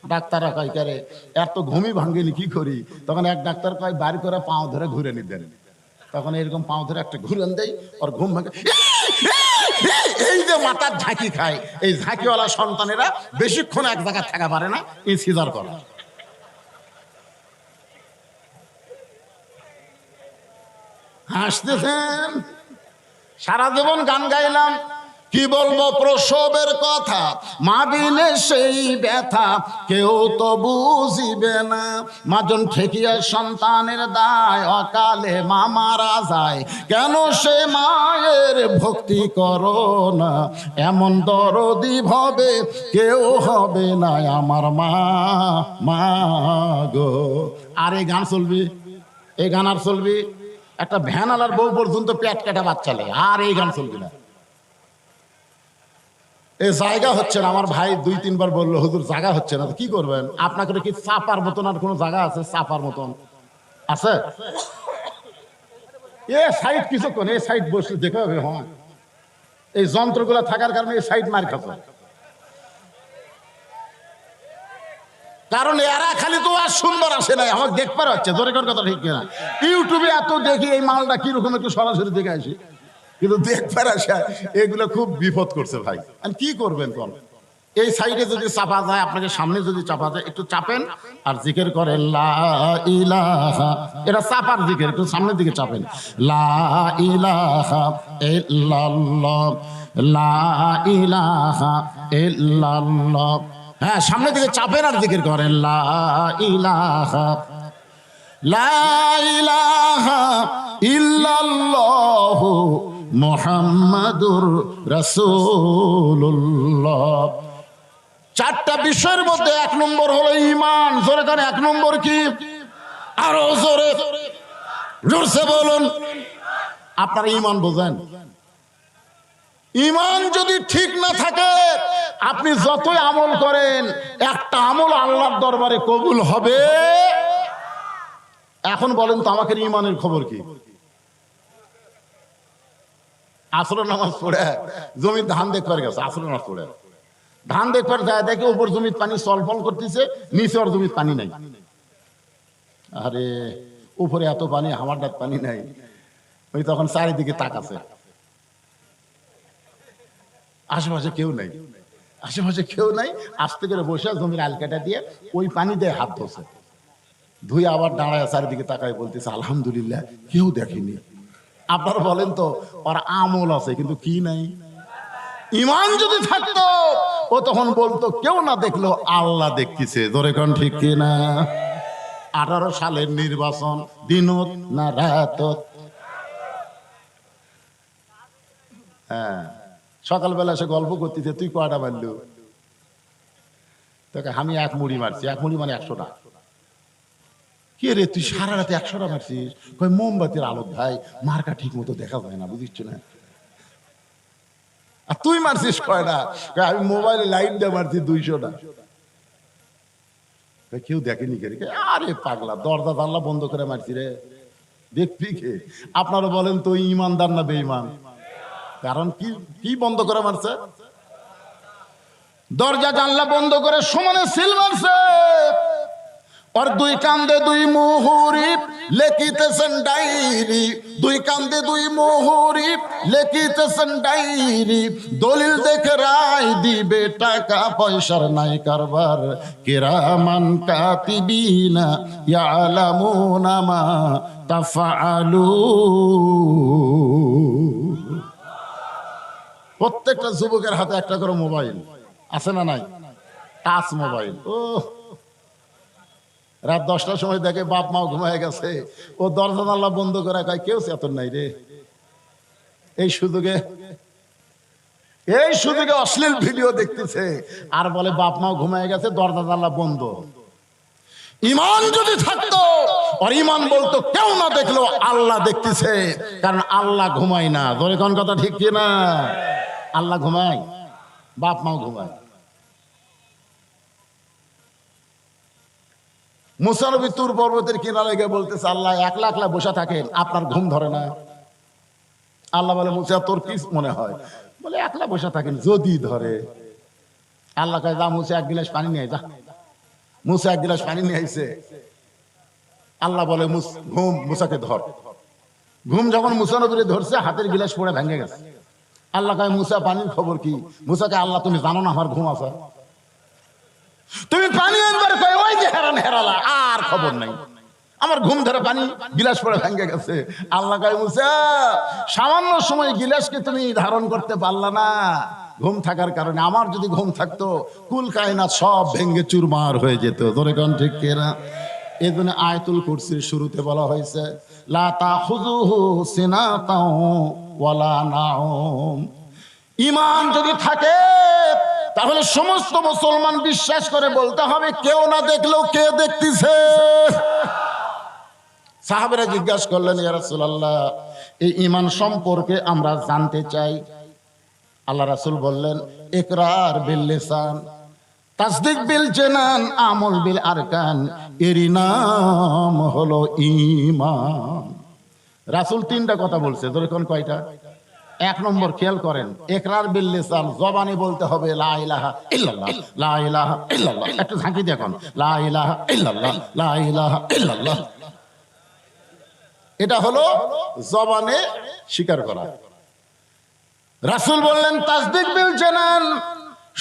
ডাক্তাররা কয়, কারে এত ঘুমই ভাঙ্গেনি কি করি? তখন এক ডাক্তার কয়, বাড়ি করে পাও ধরে ঘুরে নিতেন। তখন এরকম পাও ধরে একটা ঘুরান দেয়, ওর ঘুম ভাঙে। এই যে মাথার ঝাঁকি খায়, এই ঝাঁকিওয়ালা সন্তানেরা বেশিক্ষণ এক জায়গায় থাকা পারে না, এই সিজার করা। হাসতেছেন, সারা জীবন গান গাইলাম, কি বলবো প্রসবের কথা, মা বিনে সেই ব্যথা কেউ তো বুঝিবে না। মাজন ঠেকিয়া সন্তানের দায়, অকালে মা মারা যায়, কেন সে মায়ের ভক্তি করো না? এমন দরদি ভবে কেউ হবে না আমার মা, মা গো। আর এই গান চলবি, এই গান আর চলবি? একটা ভ্যানালার বউ পর্যন্ত পেট কাটা বাচ্চালে, আর এই গান চলবি না। এই জায়গা হচ্ছে না। আমার ভাই 2-3 বার বললো হুজুর জায়গা হচ্ছে না, তো কি করবেন? আপনাকে কি চাপার মতন আর কোনো জায়গা আছে? চাপার মতন আছে? এ সাইড কিছুক্ষণ এই সাইড বসলে দেখে হবে। হ্যাঁ, এই যন্ত্রগুলো থাকার কারণে এই সাইড মার খাচ্ছে। কারণ এরা খালি তো আর সুন্দর আসে নাই, আমার দেখবার হচ্ছে জোরে কোন কথা ঠিক কিনা? ইউটিউবে এত দেখি এই মালটা কিরকম, একটু সরাসরি দেখে আসি, কিন্তু দেখবার আসা এগুলো খুব বিপদ করছে ভাই। আর কি করবেন কোন? এই সাইডে যদি চাপা যায়, আপনাকে সামনে যদি চাপা যায়, একটু চাপেন আর জিকির করেন লা ইলাহা। এটা চাপার জিকির, একটু সামনের দিকে চাপেন। লা ইলাহা ইল্লাল্লাহ, লা ইলাহা ইল্লাল্লাহ। হ্যাঁ, সামনের দিকে চাপেন আর জিকির করেন লা ইলাহা, লা ইলাহা ইল্লাল্লাহু মুহাম্মাদুর রাসূলুল্লাহ। 4টা বিষয়ের মধ্যে 1 নম্বর হলো ঈমান। জোরে কানে 1 নম্বর কি? আরো জোরে জোরসে বলুন। আপনারা ঈমান বোঝেন? ঈমান যদি ঠিক না থাকে, আপনি যতই আমল করেন, একটা আমল আল্লাহর দরবারে কবুল হবে? এখন বলেন তো আমাকে ঈমানের খবর কি? আসরের নামাজ পড়ে জমির ধান দেখবার গেছে, আসরের নামাজ পড়ে ধান দেখবার যায়, দেখে উপর জমির পানি চলফল করতেছে, নিচে আর জমির পানি নাই। আরে উপরে এত পানি, আমার ডাক পানি নাই। ওই তখন চারিদিকে তাকাছে, আশেপাশে কেউ নাই, আশেপাশে কেউ নাই। আস্তে করে বসে জমির আলকাটা দিয়ে ওই পানি দিয়ে হাত ধোছে, ধুয়ে আবার দাঁড়ায় চারিদিকে তাকায় বলতেছে আলহামদুলিল্লাহ, কেউ দেখেনি। আপনারা বলেন তো, ওর আমল আছে কিন্তু কি নাই? ঈমান যদি থাকতো ও তখন বলতো কেউ না দেখলো আল্লাহ দেখতেছে। জোরে কোন ঠিক কিনা? 18 সালের নির্বাচন, দিনত না রাতত? হ্যাঁ, সকালবেলা সে গল্প করতেছে, তুই কয়টা মারলু? তোকে আমি 1 মুড়ি মারছি। 1 মুড়ি মানে 100 টাকা। কে রে তুই সারা রাতে 100 টাকা মারছিস? কই মোমবাতির আলো ভাই, মার্কা ঠিক মতো দেখা যায় না, বুঝিস না? আর তুই মারছিস কয়টা? আমি মোবাইলে লাইট দিয়ে মারছি 200 টাকা। কেউ দেখেনি কে? আরে পাগলা, দরজা জানলা বন্ধ করে মারছি রে, দেখবি কে? আপনারা বলেন তো ইমানদার না বেঈমান? কারণ কি কি বন্ধ করে মারছে? দরজা জানলা বন্ধ করে সমানে সিল মারছে। और 2 কান্দে 2 মুহুরি লেখিতেছেন ডায়েরি, 2 কান্দে 2 মুহুরি লেখিতেছেন ডায়েরি, দলিল দেখে রায় দিবে, টাকা পয়সার নাই কারবার, কিরামান কাতিবিনা ইয়ালামুনা মা তাফআলুন। প্রত্যেকটা যুবকের হাতে একটা করে মোবাইল আছে না নাই? Touch mobile. ও রাত 10টার সময় দেখে বাপ মাও ঘুমায় গেছে, ও দরজা জানলা বন্ধ করে কয় কেউ চেতন নাই রে। এই সুযোগে অশ্লীল ভিডিও দেখতেছে আর বলে বাপ মাও ঘুমায় গেছে, দরজা জানলা বন্ধ। ঈমান যদি থাকতো, আর ঈমান বলতো কেউ না দেখলো আল্লাহ দেখতেছে, কারণ আল্লাহ ঘুমায় না। জোরে কোন কথা ঠিক কি না? আল্লাহ ঘুমায়, বাপ মাও ঘুমায়। মুসা নবী তুর পর্বতের কিনারে গিয়ে বলতেছে আল্লাহ একলা একলা বসে থাকেন, আপনার ঘুম ধরে না? আল্লাহ বলে মুসা তোর কি মনে হয়? বলে একলা বসে থাকেন, যদি ধরে। আল্লাহ কয় যা মুসা 1 গিলাস পানি নিয়ে যা। মুসা 1 গিলাস পানি নিয়ে আইছে। আল্লাহ বলে ঘুম, মুসাকে ধর। ঘুম যখন মুসা নবীরে ধরছে, হাতের গিলাস পড়ে ভেঙে গেছে। আল্লাহ কয় মুসা পানির খবর কি? মুসাকে আল্লাহ তুমি জানো না আমার ঘুম আছে? তুমি পানি আনবার কয় ওই যে হেরান হেরালা, আর খবর নাই। আমার ঘুম ধরে পানি গিলাস পড়ে ভেঙে গেছে। আল্লাহ কয় মুসা সামান্য সময় গিলাসকে তুমি ধারণ করতে পারলা না ঘুম থাকার কারণে। আমার যদি ঘুম থাকতো কুল কায়নাত সব ভেঙে চুরমার হয়ে যেত। ধরে কোন ঠিক কিনা? এই জন্য আয়াতুল কুরসির শুরুতে বলা হয়েছে লা তাখুযুহু সিনাতাও ওয়ালা নাওম। ঈমান যদি থাকে তাহলে সমস্ত মুসলমান বিশ্বাস করে বলতে হবে কেউ না দেখলেও কে দেখতেছে। সাহাবেরা জিজ্ঞাসা করলেন ইয়া রাসূলুল্লাহ, এই ঈমান সম্পর্কে আমরা জানতে চাই। আল্লাহ রাসূল বললেন ইকরার বিল লিসান, তাসদিক বিল জানান, আমল বিল আরকান, এরই নাম হলো ঈমান। রাসূল তিনটা কথা বলছে, ধরে কোন কয়টা? এক নম্বর খেয়াল করেন, ইকরার বিল লিসান, জবানে বলতে হবে লা ইলাহা ইল্লাল্লাহ, লা ইলাহা ইল্লাল্লাহ। একটু ঝাঁকি দেখুন, লা ইলাহা ইল্লাল্লাহ, লা ইলাহা ইল্লাল্লাহ। এটা হলো জবানে স্বীকার করা। রাসূল বললেন তাসদিক বিল জানান,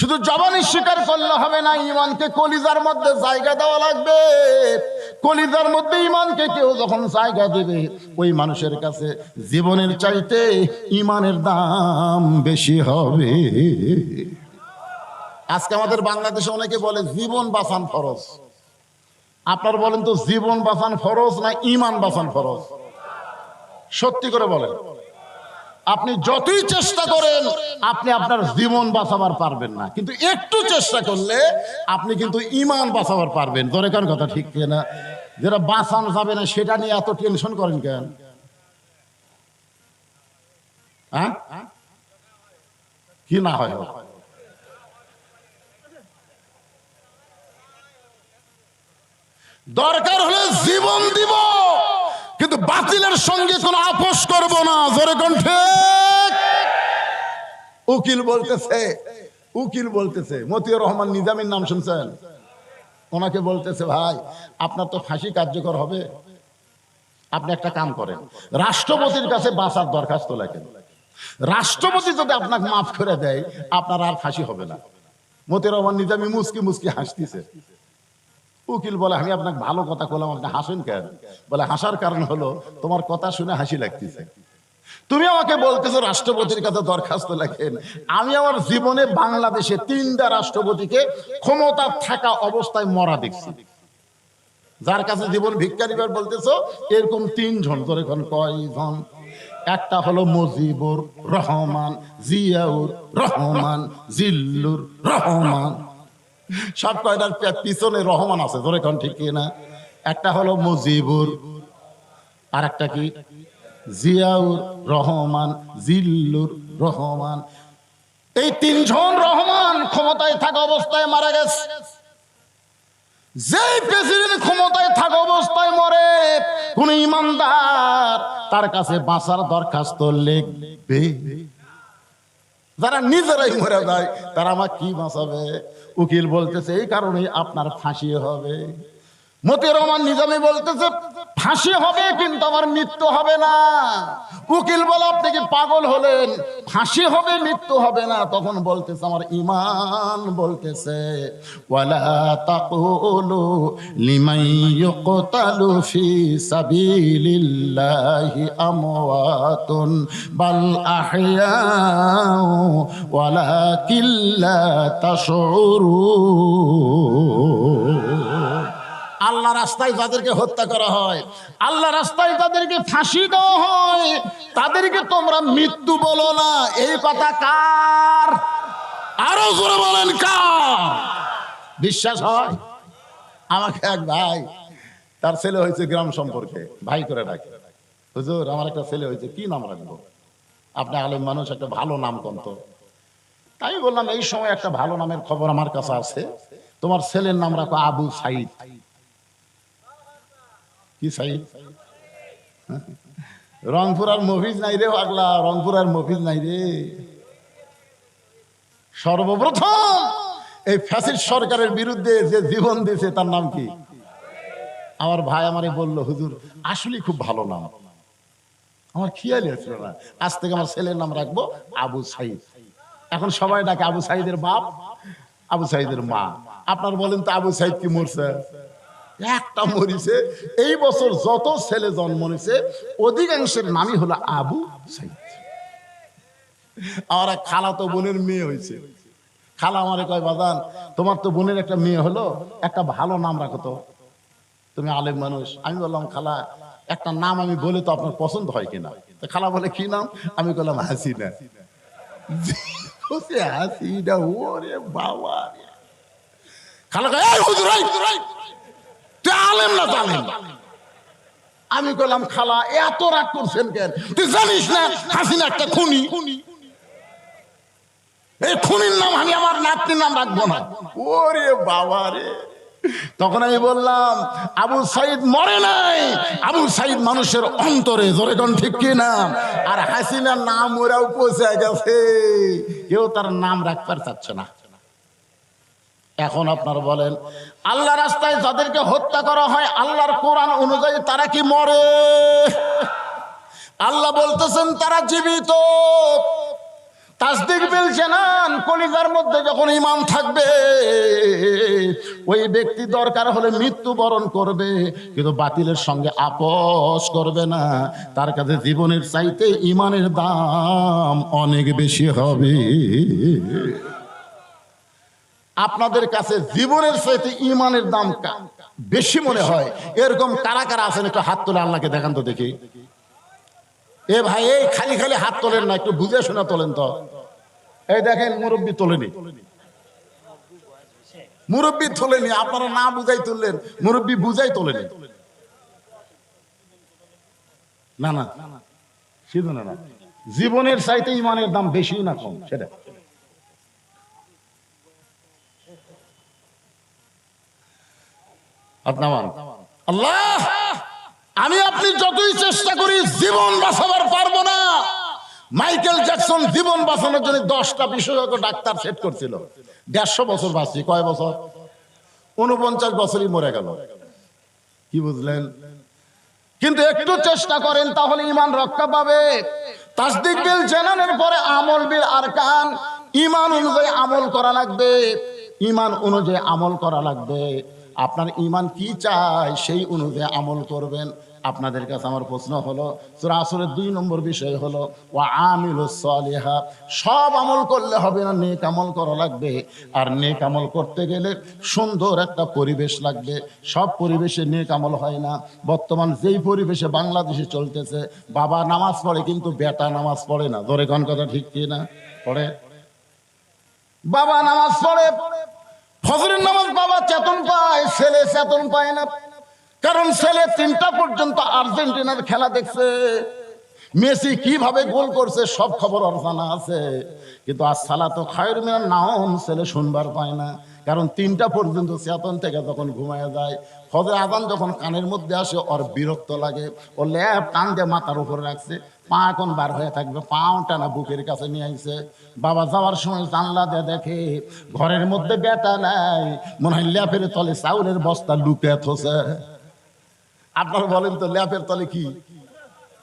শুধু জবানে স্বীকার করলে হবে না, ঈমানকে কলিজার মধ্যে জায়গা দেওয়া লাগবে। কলিজার মধ্যে ঈমানকে কেউ যখন জায়গা দেবে, ওই মানুষের কাছে জীবনের চাইতে ঈমানের দাম বেশি হবে। আজকে আমাদের বাংলাদেশে অনেকে বলে জীবন বাঁচান ফরজ। আপনার বলেন তো, জীবন বাঁচান ফরজ না ঈমান বাঁচান ফরজ? সত্যি করে বলেন। আপনি যতই চেষ্টা করেন আপনি আপনার জীবন বাঁচাবার পারবেন না, কিন্তু একটু চেষ্টা করলে আপনি কিন্তু ঈমান বাঁচাবার পারবেন। ধরে কার কথা ঠিক না? যেটা বাঁচানো যাবে না সেটা নিয়ে এত টেনশন করেন কেন? হ্যাঁ, কি না হয়? দরকার হলে জীবন দিব, কিন্তু বাতিলের সঙ্গে কোনো আপোষ করব না। জোরে কোন ঠিক? উকিল বলতেছে মতিউর রহমান নিজামীর নাম শুনছেন? ওনাকে বলতেছে, ভাই আপনার তো ফাঁসি কার্যকর হবে, আপনি একটা কাম করেন, রাষ্ট্রপতির কাছে বাঁচার দরখাস্ত লেখেন। রাষ্ট্রপতি যদি আপনাকে মাফ করে দেয়, আপনার আর ফাঁসি হবে না। মতিউর রহমান নিজামী মুস্কি মুস্কি হাসতেছে। উকিল বলে, আমি আপনাকে ভালো কথা বললাম, আপনি হাসেন কেন? বলে, হাসার কারণ হলো তোমার কথা শুনে হাসি লাগতেছে। তুমি আমাকে বলতেছো রাষ্ট্রপতির কাছে দরখাস্ত লেখেন, আমি আমার জীবনে বাংলাদেশে 3টা রাষ্ট্রপতিকে ক্ষমতা থাকা অবস্থায় মরা দেখছি। যার কাছে জীবন ভিক্ষা নিবার বলতেছো, এরকম 3 জন। তোর এখন কয়জন? একটা হলো মুজিবুর রহমান, জিয়াউর রহমান, জিল্লুর রহমান। সব কয়টার পিছনে রহমান আছে, ধরে কোন ঠিক না? একটা হলো মুজিবুর, আর একটা কি? জিয়াউর রহমান, জিল্লুর রহমান। এই 3 জন রহমান ক্ষমতায় থাকা অবস্থায় মারা গেছে। যে প্রেসিডেন্ট ক্ষমতায় থাকা অবস্থায় মরে, কোন ইমানদার তার কাছে বাঁচার দরখাস্ত লিখবে? যারা নিজেরাই মরে যায় তারা আমার কি বাঁচাবে? উকিল বলতেছে এই কারণে আপনার ফাঁসি হবে। মতিউর রহমান নিজামী বলতেছে ফাঁসি হবে, কিন্তু আমার মৃত্যু হবে না। উকিল বলে, আপনি কি পাগল হলেন? ফাঁসি হবে, মৃত্যু হবে না। তখন বলতেছে, আমার ঈমান বলতেছে, ওয়ালা তাকুলু লিমান ইউকতালু ফি সাবিলিল্লাহি আমওয়াতুন বাল আহইয়াউ ওয়ালাকিন লা তাশউরুন। আল্লাহ রাস্তায় যাদেরকে হত্যা করা হয়, আল্লাহ রাস্তায় যাদেরকে ফাঁসি দেওয়া হয়, তাদেরকে তোমরা মৃত্যু বলো না। এই কথা কার? আরো জোরে বলেন, কার? বিশ্বাস হয়? আমাকে এক ভাই, তার ছেলে হয়েছে গ্রাম সম্পর্কে ভাই করে ডাকে, হুজুর আমার একটা ছেলে হয়েছে, কি নাম রাখবো? আপনি আলেম মানুষ, একটা ভালো নাম কোন তো? তাই বললাম, এই সময় একটা ভালো নামের খবর আমার কাছে আছে, তোমার ছেলের নাম রাখো আবু সাইদ। কি সাইদ? রংপুর আর মফিজ নাই রে পাগলা, রংপুর আর মফিজ নাই রে। সর্বপ্রথম এই ফ্যাসিস্ট সরকারের বিরুদ্ধে যে জীবন দিয়েছে তার নাম কি? আমার ভাই আমারে বললো, হুজুর আসলে খুব ভালো নাম, আমার খেয়ালই ছিল না। আজ থেকে আমার ছেলের নাম রাখবো আবু সাইদ। এখন সবাই ডাকে আবু সাইদের বাপ, আবু সাইদের মা। আপনার বলেন তো, আবু সাইদ কি মরছে? একটা মরিছে। এই বছর যত ছেলে জন্ম নিছে অধিকাংশের নামই হলো আবু সাইদ। আমার এক খালাতো বোনের মেয়ে হয়েছে। খালা আমারে কয়, বাজান তোমার তো বোনের একটা মেয়ে হলো, একটা ভালো নাম রাখো তো, তুমি আলেম মানুষ। আমি বললাম, খালা একটা নাম আমি বলে তো আপনার পছন্দ হয় কিনা? তো খালা বলে, কি নাম? আমি বললাম, হাসিনা। হাসিনা, ওরে বাবা। খালা কয়, এই হুজুর তুই আলেম না জালেম? আমি বললাম, খালা এত রাগ করছেন কেন? তুই জানিস না হাসিনা একটা খুনি? এই খুনির নাম আমি আমার নাতনির নাম রাখবো না। ওরে বাবা রে, তখন আমি বললাম আবু সাইদ মরে নাই, আবু সাইদ মানুষের অন্তরে, জোরে কোন ঠিক কি না? আর হাসিনার নাম ওরাও পৌঁছে গেছে, কেউ তার নাম রাখতে চাচ্ছে না। এখন আপনারা বলেন, আল্লাহ রাস্তায় যাদেরকে হত্যা করা হয় আল্লাহর কোরআন অনুযায়ী তারা কি মরে? আল্লাহ বলতেছেন তারা জীবিত। তাসদিক বিল জানান, কলিজার মধ্যে যখন ঈমান থাকবে ওই ব্যক্তি দরকার হলে মৃত্যুবরণ করবে, কিন্তু বাতিলের সঙ্গে আপোষ করবে না। তার কাছে জীবনের চাইতে ঈমানের দাম অনেক বেশি হবে। আপনাদের কাছে জীবনের চাইতে ঈমানের দাম বেশি মনে হয়, এরকম কারা কারা আছেন? একটু হাত তুলে আল্লাহকে দেখান তো দেখি। এ ভাই, এই খালি খালি হাত তোলেন না, একটু বুঝে শোনা তোলেন তো। এই দেখেন, মুরব্বী তোলেনি, মুরব্বী তোলেনি। আপনারা না বুঝাই তুললেন, মুরব্বী বুঝাই তোলেনি। না না, শুধু না, জীবনের চাইতে ঈমানের দাম বেশি না কম সেটা। আল্লাহ, আমি আপনি যতই চেষ্টা করি জীবন বাঁচাবার পারবো না। মাইকেল জ্যাকসন জীবন বাঁচানোর জন্য 10টা বিশেষজ্ঞ ডাক্তার সেট করছিল। 150 বছর বাঁচছি, কয় বছর? 49 বছরই মরে গেল। কি বুঝলেন? কিন্তু একটু চেষ্টা করেন তাহলে ঈমান রক্ষা পাবে। তাসদিক বিল জানানের পরে আমল বিল আরকান, ঈমান অনুযায়ী আমল করা লাগবে, ঈমান অনুযায়ী আমল করা লাগবে। আপনার ঈমান কি চায় সেই অনুযায়ী আমল করবেন। আপনাদের কাছে আমার প্রশ্ন হলো, সূরা আসরের 2 নম্বর বিষয় হলো ওয়া আমিলুস সালিহাত। সব আমল করলে হবে না, নেক আমল করা লাগবে। আর নেক আমল করতে গেলে সুন্দর একটা পরিবেশ লাগবে। সব পরিবেশে নেক আমল হয় না। বর্তমান যেই পরিবেশে বাংলাদেশে চলতেছে, বাবা নামাজ পড়ে কিন্তু বেটা নামাজ পড়ে না। ধরে কোন কথা ঠিক কি না? পড়ে, বাবা নামাজ পড়ে, ফজরের নামাজ বাবা চেতন পায়, ছেলে চেতন পায় না। কারণ ছেলে 3টা পর্যন্ত আর্জেন্টিনার খেলা দেখছে, মেসি কিভাবে গোল করছে সব খবর ওর জানা আছে। কিন্তু আসসালাতু খায়রুম মিনান নাওম ছেলে শুনবার পায় না। কারণ 3টা পর্যন্ত চেতন থেকে যখন ঘুমায় যায়, ফজর আজান যখন কানের মধ্যে আসে ওর বিরক্ত লাগে। ও ল্যাপ টান দিয়ে মাথার উপরে রাখছে, পা এখন বার হয়ে থাকবে, পাওটা না বুকের কাছে নিয়ে আইছে। বাবা যাওয়ার সময় জানলা দিয়ে দেখে ঘরের মধ্যে বেটা নাই, মনে হয় ল্যাপের তলে চাউলের বস্তা লুকিয়ে থছে। আপনারা বলেন তো, ল্যাপের তলে কি?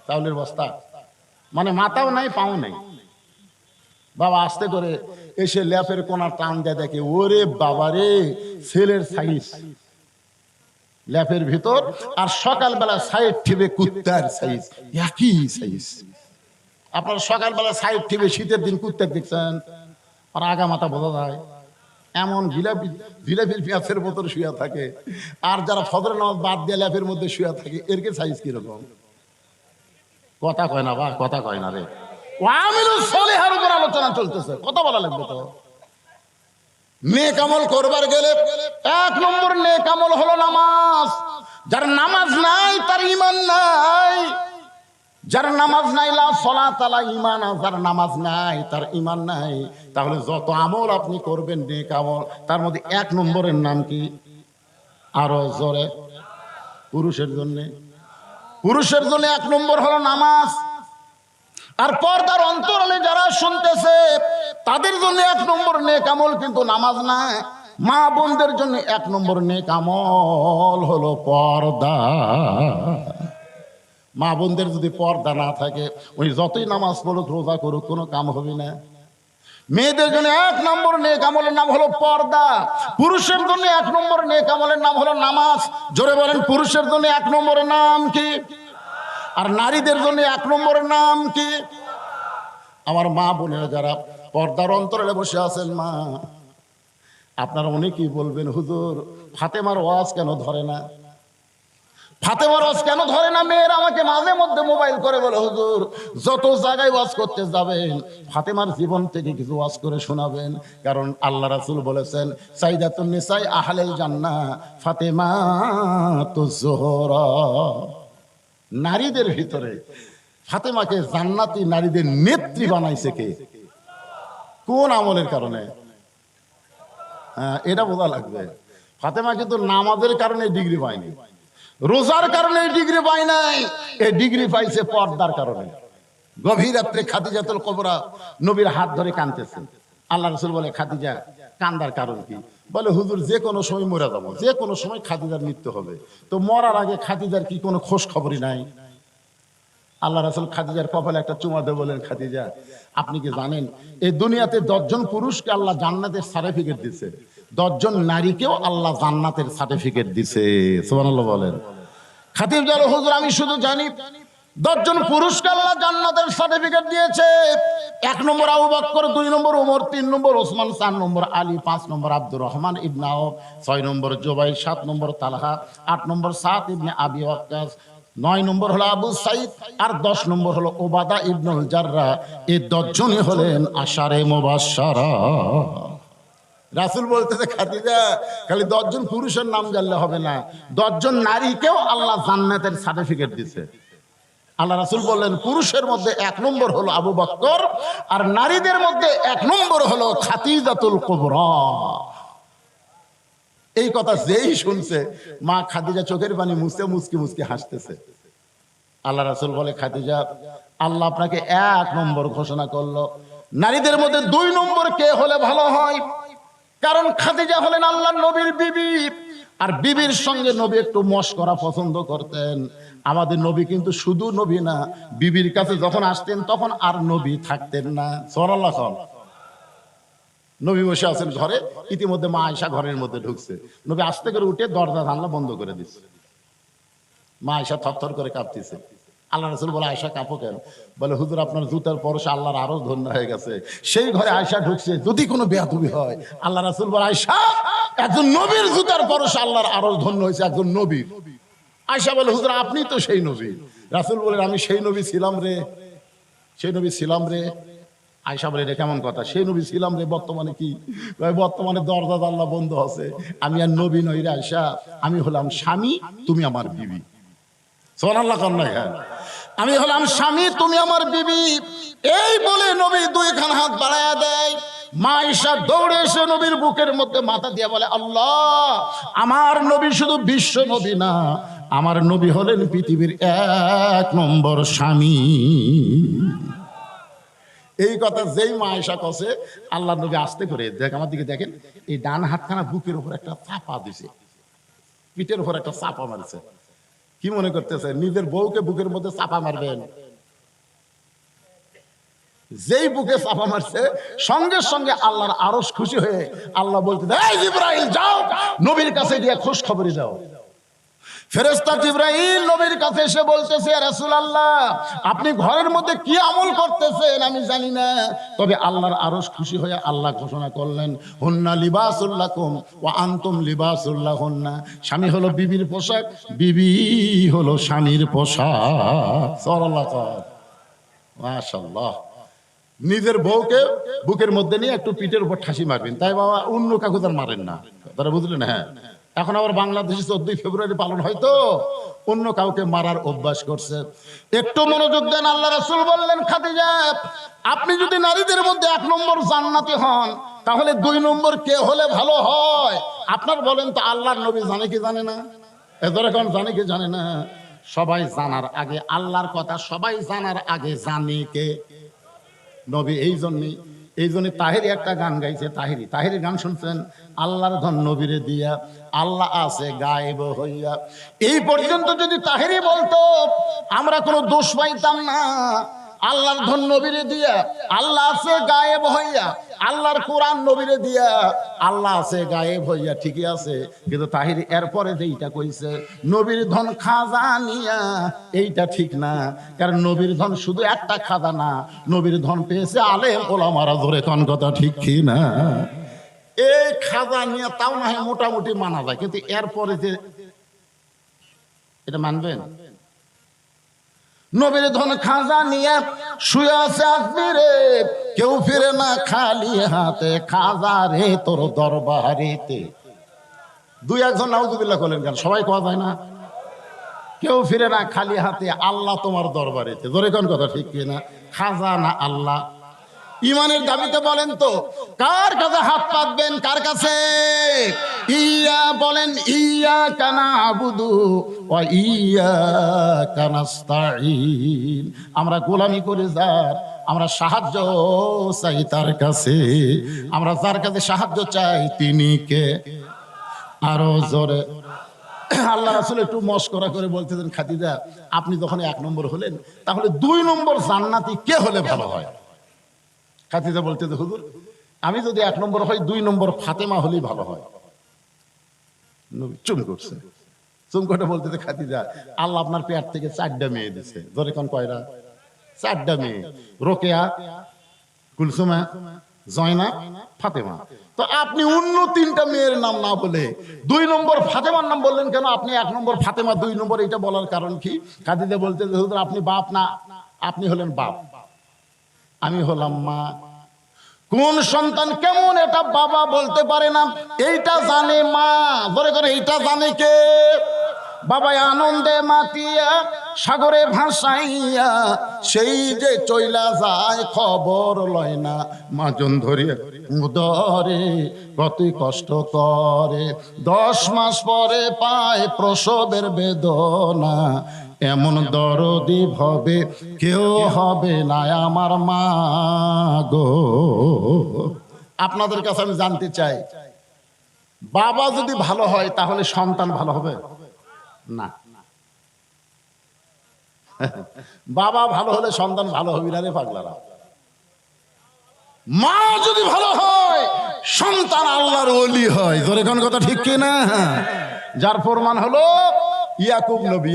চাউলের বস্তা। মানে মাথাও নাই, পাও নাই। বাবা আস্তে করে এসে ল্যাপের কোনা টান দিয়ে দেখে, ওরে বাবা রে, ছেলের সাইজ ল্যাপের ভিতর, আর সকালবেলা সাইড ঠিবে কুত্তার সাইজ, একই সাইজ। আপনারা সকালবেলা সাইড ঠিবে শীতের দিন কুত্তার দেখছেন, আর আগা মাথা বোঝা যায়। এমন জিলাপির পেঁয়াজের মতন শুয়ে থাকে। আর যারা ফজরের নামাজ বাদ দিয়ে ল্যাপের মধ্যে শুয়ে থাকে, এরকে সাইজ কিরকম? কথা কয় না বা, কথা কয় না রে। আমিলুস সালিহার উপর আলোচনা চলতেছে, কথা বলা লাগবে তো। নেক আমল করবার গেলে 1 নম্বর নেক আমল হলো নামাজ। যার নামাজ নাই তার ঈমান নাই। যার নামাজ নাই, লা সালাত আলা ঈমান, যার নামাজ নাই তার ঈমান নাই। তাহলে যত আমল আপনি করবেন নেক আমল, তার মধ্যে 1 নম্বরের নাম কি? আরো জোরে। পুরুষের জন্য 1 নম্বর হলো নামাজ। আর পর্দার অন্তরালে যারা শুনতেছে তাদের জন্য 1 নম্বর নেক আমল কিন্তু নামাজ না। মা বোনদের জন্য 1 নম্বর নেক আমল হলো পর্দা। মা বোনদের যদি পর্দা না থাকে, ওই যতই নামাজ পড়ুক রোজা করুক কোনো কাম হবে না। মেয়েদের জন্য 1 নম্বর নেক আমলের নাম হলো পর্দা। পুরুষের জন্য 1 নম্বর নেক আমলের নাম হলো নামাজ। জোরে বলেন, পুরুষের জন্য 1 নম্বরের নাম কি? আর নারীদের জন্য 1 নম্বরের নাম কি? আমার মা বোনেরা যারা পর্দার অন্তরালে বসে আছেন, মা আপনারা অনেকেই বলবেন, হুজুর ফাতেমার ওয়াজ কেন ধরে না? ফাতেমার ওয়াজ কেন ধরে না? মেয়েরা আমাকে মাঝে মধ্যে মোবাইল করে বলে, হুজুর যত জায়গায় ওয়াজ করতে যাবেন ফাতেমার জীবন থেকে কিছু ওয়াজ করে শোনাবেন। কারণ আল্লাহ রাসূল বলেছেন, সাইয়্যিদাতুন নিসাই আহলিল জান্নাহ ফাতেমাতুজ জোহরা। নারীদের ভিতরে ফাতেমাকে জান্নাতি নারীদের নেত্রী বানাইছে কে? কোন আমলের কারণে? হ্যাঁ, এটা বোঝা লাগবে। ফাতেমা কিন্তু নামাজের কারণে ডিগ্রি পায়নি, রোজার কারণে ডিগ্রি পায় নাই, এই ডিগ্রি পাইছে পর্দার কারণে। গভীর রাত্রে খাদিজাতুল কুবরা নবীর হাত ধরে কাঁদতেছেন। আল্লাহ রাসূল বলে, খাদিজা কান্দার কারণ কি? বলে, হুজুর যে কোনো সময় মরে যাবো, যে কোনো সময় খাদিজার মৃত্যু হবে, তো মরার আগে খাদিজার কি কোনো খোঁজ খবরই নাই? আল্লাহ রাসূল খাদিজার কপালে একটা চুমা দিয়ে বলেন, খাদিজা আপনি কি জানেন এই দুনিয়াতে 10 জন পুরুষকে আল্লাহ জান্নাতের সার্টিফিকেট দিছে, 10 জন নারীকেও আল্লাহ জান্নাতের সার্টিফিকেট দিছে। সুবহানাল্লাহ বলেন। খাদিজা বলে, হুজুর আমি শুধু জানি 10 জন পুরুষকে আল্লাহ জান্নাতের সার্টিফিকেট দিয়েছে। 1 নম্বর আবু বকর, 2 নম্বর ওমর, 3 নম্বর ওসমান, 4 নম্বর আলী, 5 নম্বর আব্দুর রহমান ইবনে আওফ, 6 নম্বর জুবাইর, 7 নম্বর তালহা, 8 নম্বর সাদ ইবনে আবি ওয়াক্কাস, 9 নম্বর হলো আবু সাইদ, আর 10 নম্বর হলো ওবাদা ইবনুল জাররা। এই 10 জনই হলেন আশারে মুবাশশারা। রাসূল বলতেছে, খাদিজা খালি 10 জন পুরুষের নাম জানলে হবে না, 10 জন নারীকেও আল্লাহ জান্নাতের সার্টিফিকেট দিয়েছে। আল্লাহ রাসূল বললেন, পুরুষের মধ্যে 1 নম্বর হলো আবু বকর, আর নারীদের মধ্যে 1 নম্বর হলো খাদিজাতুল কুবরা। এই কথা যেই শুনছে, মা খাদিজা চোখের পানি মুছতে মুচকি মুচকি হাসতেছে। আল্লাহ রাসূল বলে, খাদিজা আল্লাহ আপনাকে 1 নম্বর ঘোষণা করলো, নারীদের মধ্যে 2 নম্বর কে হলে ভালো হয়? কারণ খাদিজা হলেন আল্লাহর নবীর বিবি, আর বিবির সঙ্গে নবী একটু মশকরা পছন্দ করতেন। আমাদের নবী কিন্তু শুধু নবী না, বিবির কাছে যখন আসতেন তখন আর নবী থাকতেন না। সুবহানাল্লাহ। নবী বসে আছেন ঘরে, ইতিমধ্যে মা আয়েশা ঘরের মধ্যে ঢুকছে। নবী আস্তে করে উঠে দরজা জানলা বন্ধ করে দিচ্ছে। মা আয়েশা থরথর করে কাঁপতেছে। আল্লাহ রাসূল বলে, আয়েশা কাঁপো কেন? বলে, হুজুর আপনার জুতার পরশে আল্লাহর আরো ধন্য হয়ে গেছে। সেই ঘরে আয়েশা ঢুকছে, যদি কোনো বেয়াদবি হয়। আল্লাহ রাসূল বলে, আয়েশা একজন নবীর জুতার পরশে আল্লাহর আরো ধন্য হয়েছে, একজন নবীর। আয়েশা বলে, হুজুর আপনি তো সেই নবী। রাসূল বলেন, আমি সেই নবী ছিলাম রে, সেই নবী ছিলাম রে। আয়েশা বলে, এটা কেমন কথা? সেই নবী ছিলাম রে, বর্তমানে কি? বর্তমানে দরজা জানলা বন্ধ আছে, আমি আর নবী নই রে আয়েশা, আমি হলাম স্বামী, তুমি আমার বিবি। সুবহানাল্লাহ কন্যা, হ্যাঁ আমি হলাম স্বামী, তুমি আমার বিবি। এই বলে নবী 2 খান হাত বাড়ায়া দেয়। মা আয়েশা দৌড়ে এসে নবীর বুকের মধ্যে মাথা দিয়ে বলে, আল্লাহ আমার নবী শুধু বিশ্ব নবী না, আমার নবী হলেন পৃথিবীর 1 নম্বর স্বামী। এই কথা যেই মা আয়েশা কছে, আল্লাহ নবী আস্তে করে দেখ আমার দিকে দেখেন, এই ডান হাতখানা বুকের উপর একটা চাপা দিছে, পিঠের উপর একটা চাপা মারছে। কি মনে করতেছে নিজের বউকে বুকের মধ্যে চাপা মারবেন? যেই বুকে চাপা মারছে, সঙ্গে সঙ্গে আল্লাহর আরশ খুশি হয়ে আল্লাহ বলতে, এই জিবরাইল যাও নবীর কাছে গিয়ে খোঁজ খবরই দাও। ফেরেশতা জিবরাইল নবীর কাছে এসে বলতেছে, ইয়া রাসূলুল্লাহ আপনি ঘরের মধ্যে কি আমল করতেছেন আমি জানি না, তবে আল্লাহর আরশ খুশি হয়ে আল্লাহ ঘোষণা করলেন, হুন্না লিবাসুল লাকুম ওয়া আনতুম লিবাসুল লাহুন্না। স্বামী হলো বিবির পোশাক, বিবি হলো স্বামীর পোশাক। সাল্লাল্লাহু মাশাআল্লাহ। নিজের বউকে বুকের মধ্যে নিয়ে একটু পিঠের উপর ঠাসি মারবেন, তাই বাবা অন্য কাকুজ আর মারেন না, তারা বুঝলেন? হ্যাঁ, এখন আবার বাংলাদেশে 14 ফেব্রুয়ারি পালন হয় তো অন্য কাউকে মারার অভ্যাস করছে। একটু মনোযোগ দেন। আল্লাহ রাসূল বললেন, খাদিজা আপনি যদি নারীদের মধ্যে 1 নম্বর জান্নাতি হন, তাহলে 2 নম্বর কে হলে ভালো হয়? আপনার বলেন তো আল্লাহর নবী জানে কি জানে না? এদের এখন জানে কি জানে না? সবাই জানার আগে আল্লাহর কথা সবাই জানার আগে জানে কে? নবী। এই জন্য তাহেরি একটা গান গাইছে, তাহেরি গান শুনছেন? আল্লাহর ধন নবীরে দিয়া, আল্লাহ আছে গায়েব হইয়া। এই পর্যন্ত যদি তাহেরি বলতো আমরা কোনো দোষ পাইতাম না। আল্লাহর ধন নবীরে দিয়া, আল্লাহ আছে গায়েব হইয়া, আল্লাহর কোরআন নবীরে দিয়া, আল্লাহ আছে গায়েব হইয়া, ঠিকই আছে। কিন্তু তাহিরি এরপরে যেইটা কইছে নবীর ধন খাজা নিয়া, এইটা ঠিক না। কারণ নবীর ধন শুধু একটা খাজা না, নবীর ধন পেয়েছে আলেম ওলামারা। ধরে কোন কথা ঠিক কি না? এই খাজা নিয়ে তাও না হয় মোটামুটি মানা যায়, কিন্তু এরপরে যে এটা মানবেন? নবীর ধন খাজা নিয়ে শুয়ে আছে আজমিরে, কেউ ফিরে না খালি হাতে, খাজা রে তোর দরবারেতে। 2-1 নাউজুবিল্লাহ করলেন কেন? সবাই কোয়া যায় না? কেউ ফিরে না খালি হাতে, আল্লাহ তোমার দরবারেতে। ধরে কোন কথা ঠিক কিনা? খাজা না আল্লাহ? ইমানের দাবিতে বলেন তো কার কাছে হাত পাতবেন? কার কাছে? ইয়া বলেন, ইয়া কানা আবুদু ওয়া ইয়া কানাস্তাইন। আমরা গোলামি করে যার, আমরা সাহায্য চাই তার কাছে। আমরা যার কাছে সাহায্য চাই তিনি কে? আরো জোরে। আল্লাহ রাসূল একটু মশকরা করে বলতেছেন, খাদিজা আপনি যখন 1 নম্বর হলেন তাহলে 2 নম্বর জান্নাতি কে হলে ভালো হয়? খাদিজা বলতেছে, হুজুর আমি যদি 1 নম্বর হই 2 নম্বর ফাতেমা হলেই ভালো হয়। নবী চুপ করছে। চুপ করে বলতেছে, খাদিজা আল্লাহ আপনার পেট থেকে 4টা মেয়ে দিয়েছে। ধরে কোন কয়টা? 4টা মেয়ে, রোকেয়া, কুলসুমা, জয়না, ফাতেমা। তো আপনি অন্য 3টা মেয়ের নাম না বলে 2 নম্বর ফাতেমার নাম বললেন কেন? আপনি 1 নম্বর ফাতেমা 2 নম্বর, এটা বলার কারণ কি? খাদিজা বলতে, হুজুর আপনি বাপ না, আপনি হলেন বাপ, আমি হলাম মা। কোন সন্তান কেমন এটা বাবা বলতে পারে না, এইটা জানে মা। ধরে করে এইটা জানে কে? বাবা আনন্দে মাতিয়া সাগরে ভাসাইয়া সেই যে চইলা যায় খবর লয় না। মাজন ধরিয়া উদরে কতই কষ্ট করে, 10 মাস পরে পায় প্রসবের বেদনা। এমন দরদি ভবে কেউ হবে না আমার মা গো। আপনাদের কাছে আমি জানতে চাই, বাবা যদি ভালো হয় তাহলে সন্তান ভালো হবে না? বাবা ভালো হলে সন্তান ভালো হবে না রে পাগলারা। মা যদি ভালো হয় সন্তান আল্লাহর ওলি হয়। ধরে কোন কথা ঠিক কি না? যার প্রমাণ হলো ইয়াকুব নবী।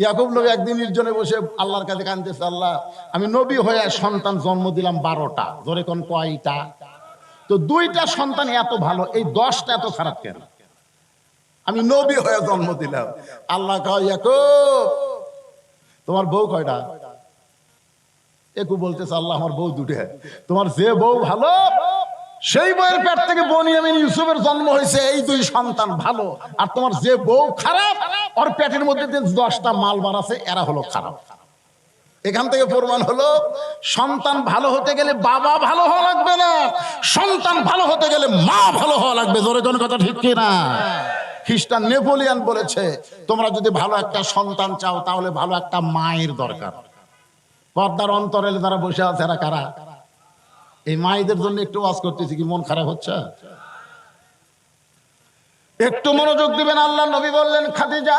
ইয়াকুব নবী একদিন নির্জনে বসে আল্লাহর কাছে কাঁদতেছে, আল্লাহ আমি নবী হয়ে সন্তান জন্ম দিলাম 12টা। ধরে কোন কয়টা? তো 2টা সন্তান এত ভালো, এই 10টা এত খারাপ কেন? আমি নবী হয়ে জন্ম দিলাম। আল্লাহ কয়, ইয়াকুব তোমার বউ কয়টা? ইয়াকুব বলতেছে, আল্লাহ আমার বউ 2টা। তোমার যে বউ ভালো সেই বউয়ের পেট থেকে বনিয়ামিন ইউসুফের জন্ম হয়েছে, এই 2 সন্তান ভালো। আর তোমার যে বউ খারাপ, ওর পেটের মধ্যে 10টা মালবার আছে, এরা হলো খারাপ। এখান থেকে প্রমাণ হলো সন্তান ভালো হতে গেলে বাবা ভালো হওয়া লাগবে না, সন্তান ভালো হতে গেলে মা ভালো হওয়া লাগবে। জোরে কোন কথা ঠিক কি না? খ্রিস্টান নেপোলিয়ান বলেছে, তোমরা যদি ভালো একটা সন্তান চাও তাহলে ভালো একটা মায়ের দরকার। পর্দার অন্তরালে যারা বসে আছে এরা কারা? এই মায়েদের জন্য একটু ওয়াজ করতেছি, কি মন খারাপ হচ্ছে? একটু মনোযোগ দিবেন। আল্লাহ নবী বললেন, খাদিজা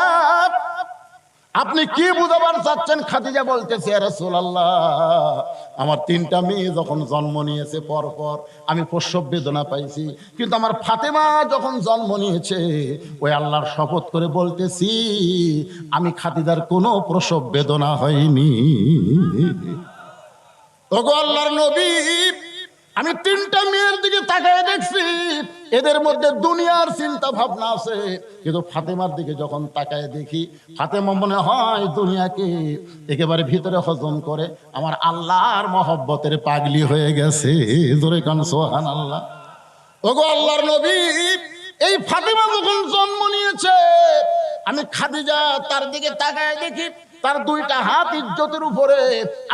আপনি কি বুঝাবার চাচ্ছেন? খাদিজা বলতেছে, ইয়া রাসূলুল্লাহ আমার 3টা মেয়ে যখন জন্ম নিয়েছে পরপর আমি প্রসব বেদনা পাইছি, কিন্তু আমার ফাতেমা যখন জন্ম নিয়েছে ওই আল্লাহর শপথ করে বলতেছি আমি খাদিজার কোনো প্রসব বেদনা হয়নি। ওগো আল্লাহর নবী আমি 3টা মেয়ের দিকে তাকায় দেখছি, এদের মধ্যে দুনিয়ার চিন্তা ভাবনা আছে, কিন্তু ফাতেমার দিকে যখন তাকায় দেখি ফাতেমা মনে হয় দুনিয়াকে একেবারে ভিতরে হজম করে আমার আল্লাহর মহব্বতের পাগলি হয়ে গেছে। জোরে কান সুবহানাল্লাহ। ওগো আল্লাহর নবী এই ফাতেমা যখন জন্ম নিয়েছে আমি খাদিজা তার দিকে তাকায় দেখি তার 2টা হাত ইজ্জতের উপরে,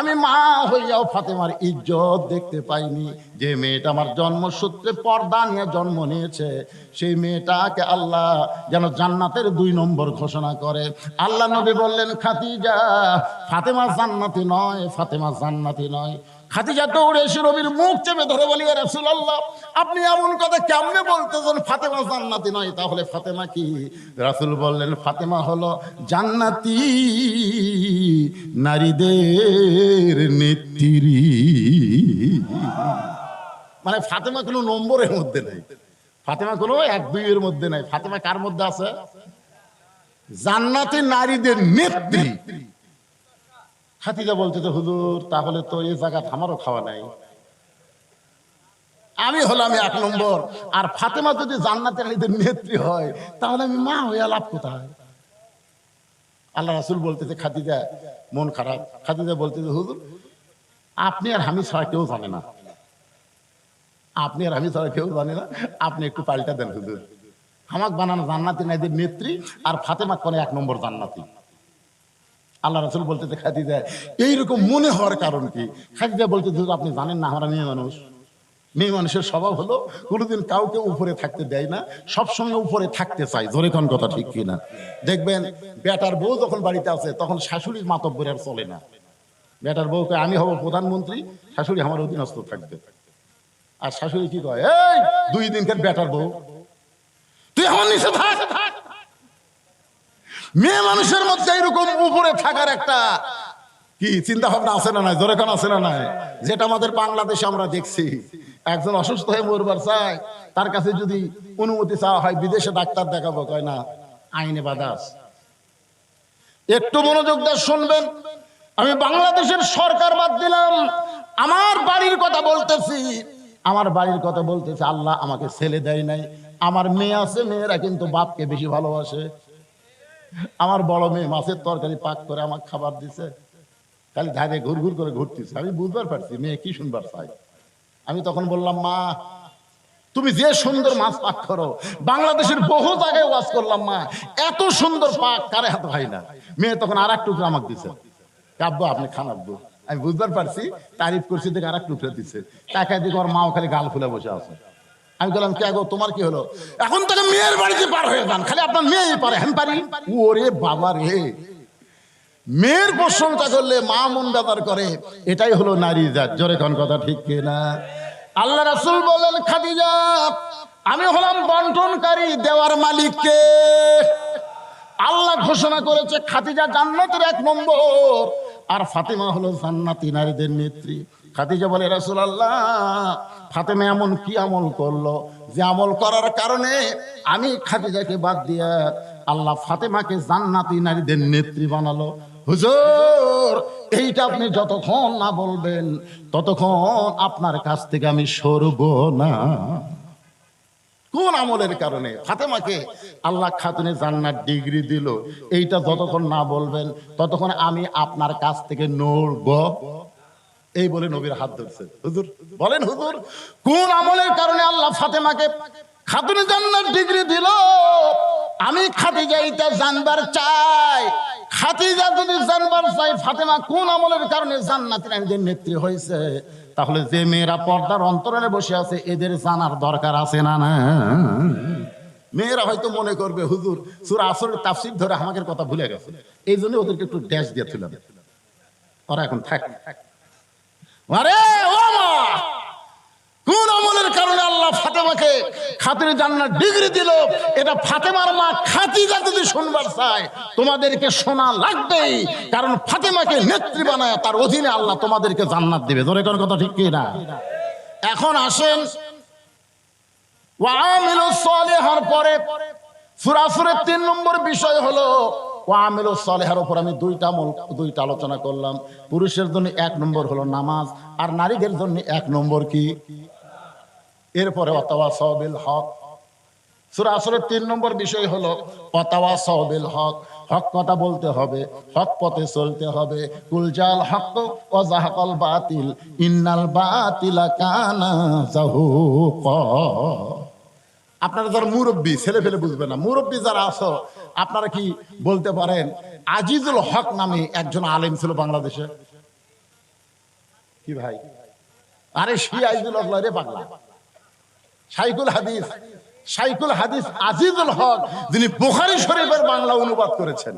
আমি মা হইয়াও ফাতেমার ইজ্জত দেখতে পাইনি। যে মেয়েটা আমার জন্মসূত্রে পর্দা নিয়ে জন্ম নিয়েছে সেই মেয়েটাকে আল্লাহ যেন জান্নাতের 2 নম্বর ঘোষণা করে। আল্লাহ নবী বললেন, খাদিজা ফাতেমা জান্নাতি নয়, ফাতেমা জান্নাতি নয়। খাদিজা দৌড়ে এসে নবীর মুখ চেপে ধরে বলি, ইয়া রাসূলুল্লাহ আপনি এমন কথা কেমনে বলতেছেন? ফাতেমা জান্নাতি নয়, তাহলে ফাতেমা কি? রাসূল বললেন, ফাতেমা হলো জান্নাতি নারীদের নেত্রী। মানে ফাতেমা কোনো নম্বরের মধ্যে নাই, ফাতেমা কোনো 1-2 এর মধ্যে নাই। ফাতেমা কার মধ্যে আছে? জান্নাতি নারীদের নেত্রী। খাদিজা বলতেছে, হুজুর তাহলে তো এই জায়গা আমারও খাওয়া নাই, আমি হলাম 1 নম্বর, আর ফাতেমা যদি জান্নাতের নারীদের নেত্রী হয় তাহলে আমি মা হইয়া লাভ কোথায়? আল্লাহ রাসূল বলতেছে, খাদিজা মন খারাপ। খাদিজা বলতেছে, হুজুর আপনি আর আমি ছাড়া কেউ জানে না, আপনি আর আমি ছাড়া কেউ জানে না, আপনি একটু পাল্টা দেন হুজুর। আমাকে বানানো জান্নাতি নারীদের নেত্রী আর ফাতেমা কোন 1 নম্বর জান্নাতি। আল্লাহ রাসূল বলতেছে খাদিজা এইরকম মনে হওয়ার কারণ কি? খাদিজা বলতে আপনি জানেন না আমরা মেয়ে মানুষ, মেয়ে মানুষের স্বভাব হলো কোনোদিন কাউকে উপরে থাকতে দেয় না, সবসময় উপরে থাকতে চায়। জোরে কোন কথা ঠিক কিনা? দেখবেন বেটার বউ যখন বাড়িতে আছে তখন শাশুড়ির মাতব্বর আর চলে না। বেটার বউকে আমি হব প্রধানমন্ত্রী, শাশুড়ি আমার অধীনস্থ থাকবে। আর শাশুড়ি কি কয়, এই 2 দিনকার বেটার বউ তুই আমার নিচে থাক। মেয়ে মানুষের মধ্যে এরকম উপরে থাকার একটা কি চিন্তা ভাবনা আছে না নাই? জোরে কোন আছে না নাই? যেটা আমাদের বাংলাদেশে আমরা দেখছি, একজন অসুস্থ হয়ে মরবার চায়, তার কাছে যদি অনুমতি চাওয়া হয় বিদেশে ডাক্তার দেখাবো, কয় না আইনে বাধা আছে। একটু মনোযোগ দিয়ে শুনবেন, আমি বাংলাদেশের সরকার বাদ দিলাম, আমার বাড়ির কথা বলতেছি, আমার বাড়ির কথা বলতেছি। আল্লাহ আমাকে ছেলে দেয় নাই, আমার মেয়ে আছে, মেয়েরা কিন্তু বাপকে বেশি ভালোবাসে। আমার বড় মেয়ে মাছের তরকারি পাক করে আমার খাবার দিছে, খালি ধারে ঘুর ঘুর করে ঘুরতেছে। আমি বুঝবার পারছি মেয়ে কি শুনবার চাই। আমি তখন বললাম, মা তুমি যে সুন্দর মাছ পাক করো, বাংলাদেশের বহু জায়গায় ওয়াজ করলাম, মা এত সুন্দর পাক কারে হাত হয় না। মেয়ে তখন আর এক টুকরা আমাকে দিছে, আব্বু আপনি খান আব্বু। আমি বুঝবার পারছি তারিফ করছি, দেখে আর এক টুকরা দিচ্ছে। তাকায় দিকে ওর মাও খালি গাল ফুলে বসে আছে। আমি বললাম, কে গো তোমার কি হলো? এখন তাকে মেয়ের বাড়িতে পার হয়ে যান, খালি আপনার মেয়ে পারে, হ্যাঁ পারি। ওরে বাবা রে, মেয়ের প্রশংসা করলে মা মন ব্যাপার করে, এটাই হলো নারী জাত। জোরে কোন কথা ঠিক কিনা? আল্লাহ রাসূল বলেন, খাদিজা আমি হলাম বন্টনকারী, দেওয়ার মালিককে। আল্লাহ ঘোষণা করেছে খাদিজা জান্নাতের 1 নম্বর, আর ফাতেমা হলো জান্নাতি নারীদের নেত্রী। খাদিজা বলে, রাসূলুল্লাহ ফাতেমা এমন কি আমল করলো যে আমল করার কারণে আমি খাদিজাকে বাদ দিয়ে আল্লাহ ফাতেমাকে জান্নাতি নারীদের নেত্রী বানালো? হুজুর এইটা আপনি যতক্ষণ না বলবেন ততক্ষণ আপনার কাছ থেকে আমি সরব না। কোন আমলের কারণে ফাতেমাকে আল্লাহ খাতুনে জান্নাত ডিগ্রি দিল, এইটা যতক্ষণ না বলবেন ততক্ষণ আমি আপনার কাছ থেকে নড়ব। এই বলে নবীর হাত ধরছে। হুজুর বলেন, হুজুর কোন আমলের কারণে আল্লাহ ফাতেমাকে খাতুনে জান্নাত ডিগ্রি দিল? আমি খাদিজা এটা জানবার চাই। খাদিজা যদি জানবার চাই ফাতেমা কোন আমলের কারণে জান্নাতের নারীদের নেত্রী হয়েছে, তাহলে যে মেয়েরা পর্দার অন্তরালে বসে আছে এদের জানার দরকার আছে না? না, মেয়েরা হয়তো মনে করবে হুজুর সূরা আসরের তাফসীর ধরে আমাদের কথা ভুলে গেছে, এই জন্য ওদেরকে একটু ড্যাশ দিয়েছিলাম। ওরা এখন থাক। আরে ও মা, কোন আমলের কারণে আল্লাহ ফাতেমাকে খাতুনে জান্নাত ডিগ্রি দিল, এটা ফাতেমার মা খাদিজা যদি শুনবার চায় তোমাদেরকে শোনা লাগবেই, কারণ ফাতেমাকে নেত্রী বানায় তার অধীনে আল্লাহ তোমাদেরকে জান্নাত দিবে। ধরে কোন কথা ঠিক কি না? এখন আসেন ওয়া আমিলুস সালিহার পরে সূরা আসরের 3 নম্বর বিষয় হলো ওয়া আমিলুস সালিহার উপর আমি দুইটা আলোচনা করলাম। পুরুষের জন্য 1 নম্বর হলো নামাজ, আর নারীদের জন্য 1 নম্বর কি? এরপরে ওয়াতাওয়াসাউ বিল হক। সূরা আসরের 3 নম্বর বিষয় হলো ওয়াতাওয়াসাউ বিল হক, হক কথা বলতে হবে, হক পথে চলতে হবে। কুল জাল হক ওয়া যাহাকাল বাতিল ইন্নাল বাতিলা কানা যাহুকা। আপনারা যারা মুরব্বী, ছেলে ফেলে বুঝবে না, মুরব্বী যারা আছো আপনারা কি বলতে পারেন আজিজুল হক নামে একজন আলেম ছিল বাংলাদেশে? কি ভাই? আরে সেই আজিজুল হক রে পাগলা, শাইখুল হাদিস আজিজুল হক, যিনি বুখারী শরীফের বাংলা অনুবাদ করেছেন।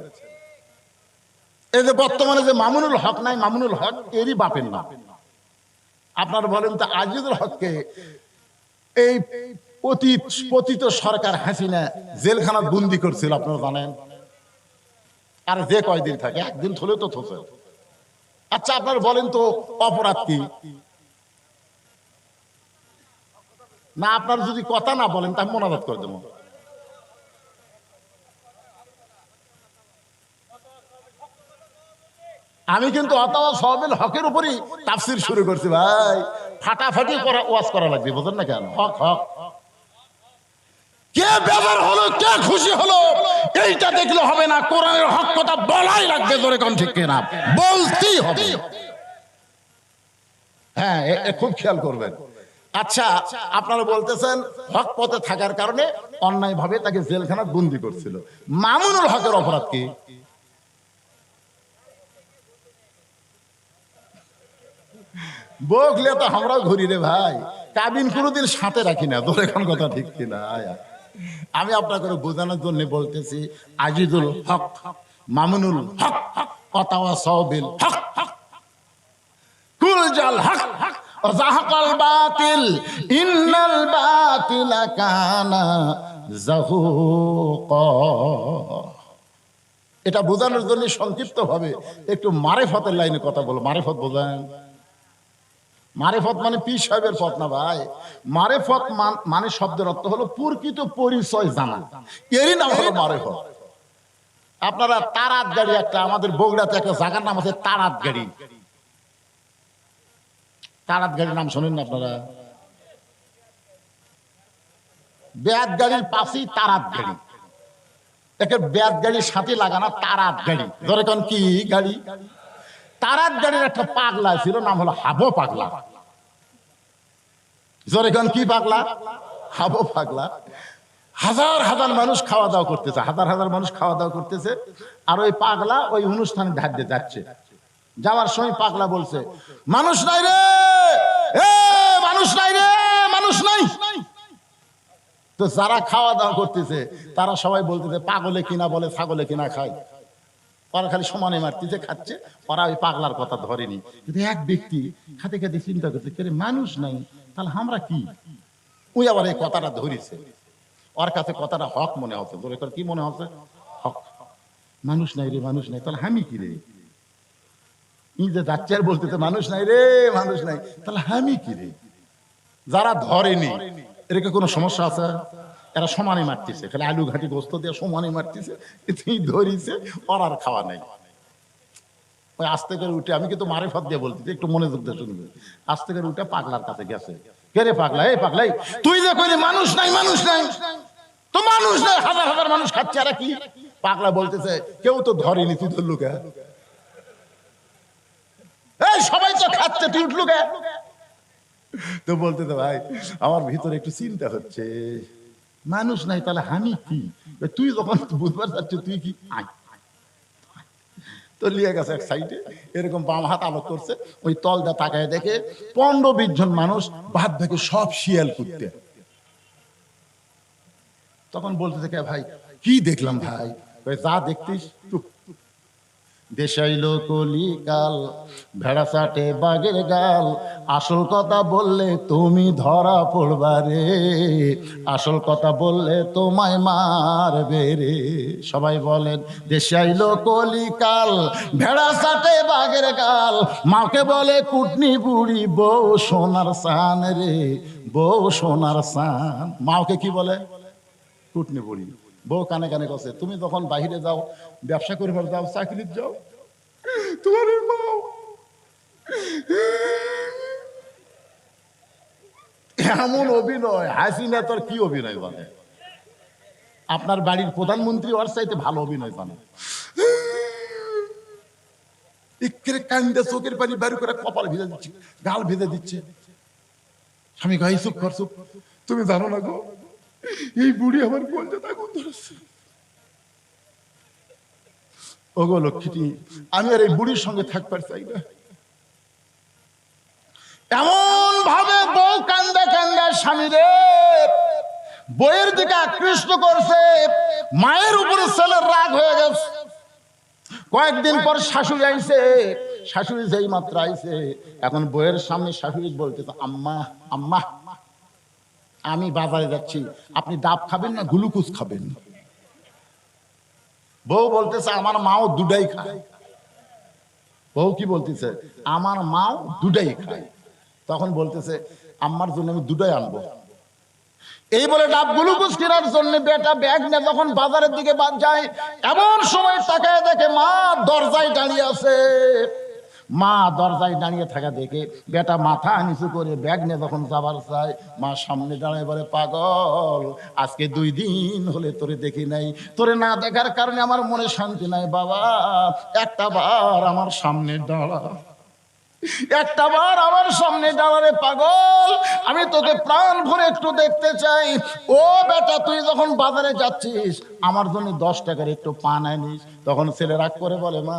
এই যে বর্তমানে যে মামুনুল হক নাই, মামুনুল হক এরই বাপের নাম। আপনারা বলেন তো আজিজুল হককে এই পতিত সরকার হাসিনা জেলখানা বন্দি করছিল, আপনারা জানেন? আর যে কয়দিন থাকে, একদিন থলে তো থোছে। আচ্ছা আপনারা বলেন তো অপরাধ কি? না আপনার যদি কথা না বলেন তাহলে মোনাজাত করে দেব। আমি কিন্তু ওয়াতাওয়াসাউ বিল হকের উপরই তাফসীর শুরু করছি ভাই। ফাটাফাটি ওয়াজ করা লাগবে, বুঝেন না কেন? হক হক, কে বেজার হলো কে খুশি হলো এইটা দেখলে হবে না, কোরআনের হক কথা বলাই লাগবে। জোরে কোন ঠিক কিনা? বলতেই হবে। হ্যাঁ খুব খেয়াল করবেন। আচ্ছা আপনারা বলতেছেন হক পথে থাকার কারণে অন্যায় ভাবে তাকে জেলখানা বন্দি করছিল। মামুনুল হকের অপরাধ কি? বকলে তো আমরাও ঘুরি রে ভাই, কাবিন কোনোদিন সাথে রাখি না, তোর এখন কথা ঠিক কিনা। আমি আপনাকে বোঝানোর জন্য বলতেছি, আজিজুল হক মামুনুল হক ওয়াতাওয়াসাউ বিল হক কুল জাল হক ওয়াজাহাকাল বাতিল ইন্নাল বাতিলা কানা যাহুকা। এটা বোঝানোর জন্য সংক্ষিপ্ত ভাবে একটু মারেফতের লাইনে কথা বলো। মারেফত বোঝেন? মারেফত মানে পীর সাহেবের পথ না ভাই। মারেফত মানে শব্দের অর্থ হলো প্রকৃত পরিচয় জানা, এরই নাম হলো মারেফত। আপনারা তারাত গাড়ি, একটা আমাদের বগুড়াতে একটা জায়গার নাম আছে তারাত গাড়ি। তারাত গাড়ির নাম শোনেন না আপনারা? বেয়াত গাড়ির পাশেই তারাত গাড়ি, একে বেয়াত গাড়ির সাথে লাগানো তারাত গাড়ি। ধরে কোন কি গাড়ি? তারাত গাড়ির একটা পাগলা ছিল, নাম হলো হাবো পাগলা। জোরে কোন কি পাগলা? হাবো পাগলা। হাজার হাজার মানুষ খাওয়া দাওয়া করতেছে, হাজার হাজার মানুষ খাওয়া দাওয়া করতেছে, আর ওই পাগলা ওই অনুষ্ঠানে ধার দিয়ে যাচ্ছে। যাওয়ার সময় পাগলা বলছে, মানুষ নাই রে, মানুষ নাই রে, মানুষ নাই। তো যারা খাওয়া দাওয়া করতেছে তারা সবাই বলতেছে, পাগলে কিনা বলে, ছাগলে কিনা খায়। ওরা খালি সমানে মারতেছে, খাচ্ছে, ওরা ওই পাগলার কথা ধরেনি। কিন্তু এক ব্যক্তি খাতে খাতে চিন্তা করছে, কে মানুষ নাই, তাহলে আমরা কি? ওই আবার এই কথাটা ধরেছে, ওর কাছে কথাটা হক মনে হচ্ছে। ধরে কি মনে হচ্ছে? হক। মানুষ নাই রে, মানুষ নাই, তাহলে আমি কি রে? যে যাচ্ছে আর বলতেছে মানুষ নাই রে, মানুষ নাই, তাহলে আমি কি রে? যারা ধরেনি এরকম কোনো সমস্যা আছে? এরা সমানে মারতেছে, খালি আলু ঘাটি গোস্ত দিয়ে সমানে মারতেছে, তুই ধরিছে, ওর আর খাওয়া নাই। ওই আস্তে করে উঠে, আমি কিন্তু মারেফত দিয়ে বলতেছি, একটু মনোযোগ দিয়ে শুনবে। আস্তে করে উঠে পাগলার কাছে গেছে, কে রে পাগলা, এই পাগলাই, তুই যে কইলি মানুষ নাই, মানুষ নাই, তো মানুষ নাই, হাজার হাজার মানুষ খাচ্ছে, আর কি? পাগলা বলতেছে, কেউ তো ধরেনি, তুই ধরলু কে? এই সবাই তো খাচ্ছে, তুই উঠলু কে? তো বলতেছে, ভাই আমার ভিতরে একটু চিন্তা হচ্ছে, মানুষ নাই, তাহলে আমি কি? তুই যখন বুধবার যাচ্ছ, তুই কি? তো লিয়ে গেছে এক সাইডে, এরকম বাম হাত আলোক করছে, ওই তলদা তাকায় দেখে 15-20 জন মানুষ বাদ থেকে সব শিয়াল কুত্তে। তখন বলতেছে, কে ভাই কি দেখলাম? ভাই যা দেখতিস চুপ। দেশাইল কলিকাল, ভেড়া চাটে বাঘের গাল, আসল কথা বললে তুমি ধরা পড়বারে, আসল কথা বললে তোমায় মারবে রে। সবাই বলেন, দেশাইল কলিকাল, ভেড়া চাটে বাঘের গাল, মাকে বলে কুটনি বুড়ি, বউ সোনার সান রে, বউ সোনার সান। মাকে কি বলে? কুটনি বুড়ি। বউ কানে কানে কছে, তুমি যখন বাহিরে যাও, ব্যবসা করবার যাও, চাকরি যাও, তোমার মাও এমন অভিনয়, হাসিনা তোর কি অভিনয় বলে? আপনার বাড়ির প্রধানমন্ত্রী ওর চাইতে ভালো অভিনয় জানে। কান্দে চোখের পানি বাড়ি করে কপাল ভিজে দিচ্ছে, গাল ভিজে দিচ্ছে। স্বামী গাই চুপ কর, চুপ, তুমি জানো না গো, এই বুড়ি আমার কলজাটা আগুন ধরেছে। ওগো লক্ষ্মীটি, আমি আর এই বুড়ির সঙ্গে থাকবার চাই না। এমন ভাবে বউ কান্দা কান্দা স্বামী রে বইয়ের দিকে আকৃষ্ট করছে, মায়ের উপরে ছেলের রাগ হয়ে গেছে। কয়েকদিন পর শাশুড়ি আইছে, শাশুড়ি যেই মাত্র আইছে, এখন বইয়ের সামনে শাশুড়ি বলতেছে, আম্মা আম্মা, আমি বাজারে যাচ্ছি, আপনি ডাব খাবেন না গ্লুকোজ খাবেন? বউ বলতেছে, আমার মাও দুটাই খায়। বউ কি বলতেছে? আমার মাও দুটাই খায়। তখন বলতেছে, আম্মার জন্য আমি দুটাই আনবো। এই বলে ডাব গ্লুকোজ কেনার জন্য বেটা ব্যাগ নিয়ে যখন বাজারের দিকে যায়, এমন সময় তাকায় দেখে মা দরজায় দাঁড়িয়ে আছে। মা দরজায় দাঁড়িয়ে থাকা দেখে বেটা মাথা নিচু করে ব্যাগ নিয়ে যখন যাবার চায়, মা সামনে দাঁড়ায় বলে, পাগল, আজকে 2 দিন হলে তোরে দেখি নাই, তোরে না দেখার কারণে আমার মনে শান্তি নাই, বাবা একটা বার আমার সামনে দাঁড়া। একটা বার আমার সামনে দাঁড়ালে, পাগল আমি তোকে প্রাণ ভরে একটু দেখতে চাই। ও বেটা, তুই যখন বাজারে যাচ্ছিস আমার জন্য 10 টাকার একটু পান আনিস। তখন ছেলে রাগ করে বলে, মা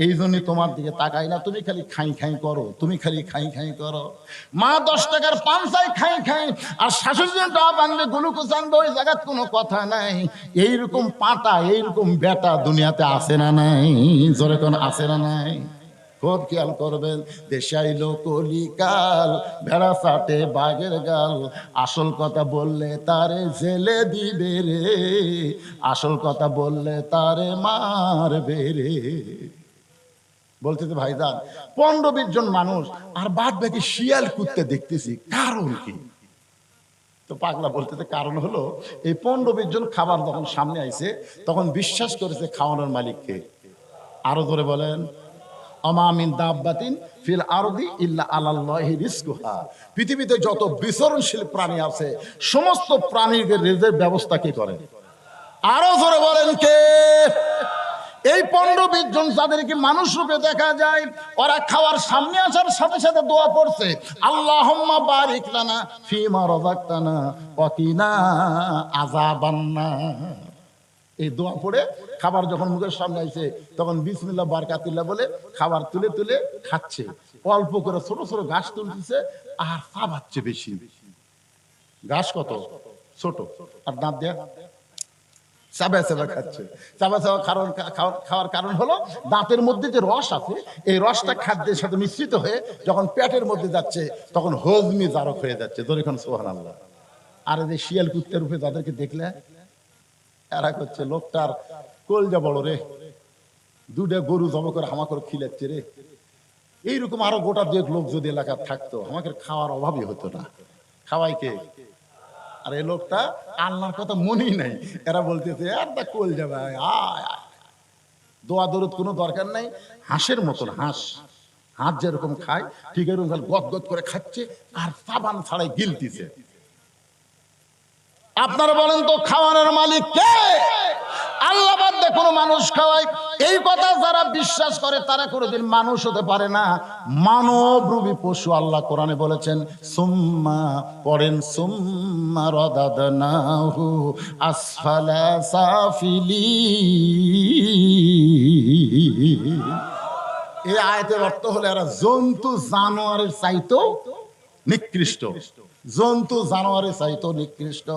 এই জন্যই তোমার দিকে তাকাই না, তুমি খালি খাই খাই করো, তুমি খালি খাই খাই করো। মা 10 টাকার পান চাই, খাই খাই, আর শাশুড়ি টাকা আনবে, গ্লুকোজ আনবে, ওই জায়গার কোনো কথা নাই। এইরকম পাটা, এইরকম বেটা দুনিয়াতে আসে না নাই? জোরে কোন আসে না নাই? খুব খেয়াল করবেন। দেশে আইলো কলিকাল, ভেড়া চাটে বাঘের গাল, আসল কথা বললে তারে জেলে দিবে রে, আসল কথা বললে তারে মারবে রে। বলতেছে ভাইজান 15-20 জন মানুষ আর বাদ বাকি শিয়াল কুত্তে দেখতেছি, কারণ কি? তো পাগলা বলতেছে কারণ হলো এই 15-20 জন খাবার যখন সামনে আইছে তখন বিশ্বাস করেছে খাওয়ানোর মালিককে। আরো ধরে বলেন, আমিন দাব্বাতিন ফিল আরদি ইল্লা আলাল্লাহি রিজকুহা। পৃথিবীতে যত বিচরণশীল প্রাণী আছে সমস্ত প্রাণীর রিজের ব্যবস্থা কি করে? আরো জোরে বলেন কে? এই 15-20 জন যাদেরকে মানুষ রূপে দেখা যায়, ওরা খাওয়ার সামনে আসার সাথে সাথে দোয়া পড়ছে, আল্লাহুম্মা বারিক লানা ফিমা রাযাকতানা ওয়া কিনা আযাবান্নার। এই দোয়া পড়ে খাবার যখন মুখের সামনে আইছে তখন বিসমিল্লাহ বারাকাতুল্লাহ বলে খাবার তুলে তুলে খাচ্ছে। অল্প করে ছোট ছোট ঘাস তুলতেছে আর চাবাচ্ছে বেশি। ঘাস কত ছোট, আর দাঁত দিয়ে চাবা চাবা খাচ্ছে। চাবা চাবা খাওয়ার কারণ হলো দাঁতের মধ্যে যে রস আছে এই রসটা খাদ্যের সাথে মিশ্রিত হয়ে যখন পেটের মধ্যে যাচ্ছে তখন হজমি জারক হয়ে যাচ্ছে। দরিখন সুবহানাল্লাহ। আর এই যে শিয়াল কুত্তের রূপে যাদেরকে দেখলে এরা করছে, লোকটার কলজা বড় রে, 2টা গরু জমা করে হামা করে খিলাচ্ছে রে। এইরকম আরো গোটা 2 লোক যদি এলাকা থাকতো আমাকে খাওয়ার অভাবই হতো না। খাওয়াই কে? আর এই লোকটা আল্লাহর কথা মনেই নাই। এরা বলতেছে একটা কলজা ভাই, দোয়া দরুদ কোনো দরকার নাই। হাঁসের মতন হাঁস যেরকম খায় ঠিক এরকম গদ গদ করে খাচ্ছে আর সাবান ছাড়াই গিলতিছে। আপনারা বলেন তো খাওয়ানোর মালিক কে? আল্লাহ বাদ দিয়ে কোনো মানুষ খাওয়ায়? এই কথা যারা বিশ্বাস করে তারা কোনোদিন মানুষ হতে পারে না, মানবরূপী পশু। আল্লাহ কোরআনে বলেছেন, সুম্মা পড়েন, সুম্মা রাদাদনাহু আসফালা সাফিলিন। এই আয়াতের অর্থ হলো এরা জন্তু জানোয়ারের চাইতো নিকৃষ্ট, জন্তু জানোয়ারের চাইতো নিকৃষ্ট।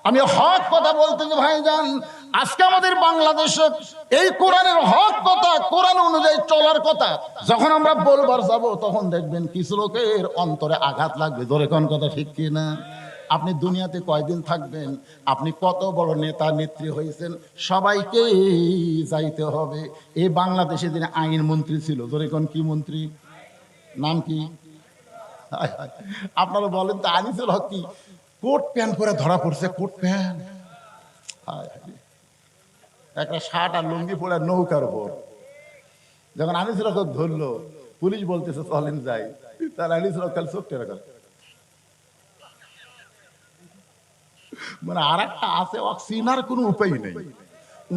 আমি হক কথা বলতে যে ভাইজান, আজকে আমাদের বাংলাদেশে এই কোরআনের হক কথা, কোরআন অনুযায়ী চলার কথা যখন আমরা বলবার যাব তখন দেখবেন কিছু লোকের অন্তরে আঘাত লাগবে। ধরে কোন কথা ঠিক কি না? আপনি দুনিয়াতে কয়দিন থাকবেন? আপনি কত বড় নেতা নেত্রী হয়েছেন, সবাইকে যাইতে হবে। এই বাংলাদেশে যিনি আইন মন্ত্রী ছিল, ধরে কোন কি মন্ত্রী, নাম কি? আপনারা বলেন তো, আনিসুল হক কি কোট প্যান্ট পরে ধরা পড়ছে? কোট প্যান্ট, একটা শার্ট আর লুঙ্গি পরে নৌকার উপর। যখন আনিসুল হক ধরলো পুলিশ বলতেছে চলেন যাই, তার আনিসুল হক খালি চোখ টেরা করে। মানে আর একটা আছে চিনার কোনো উপায় নেই।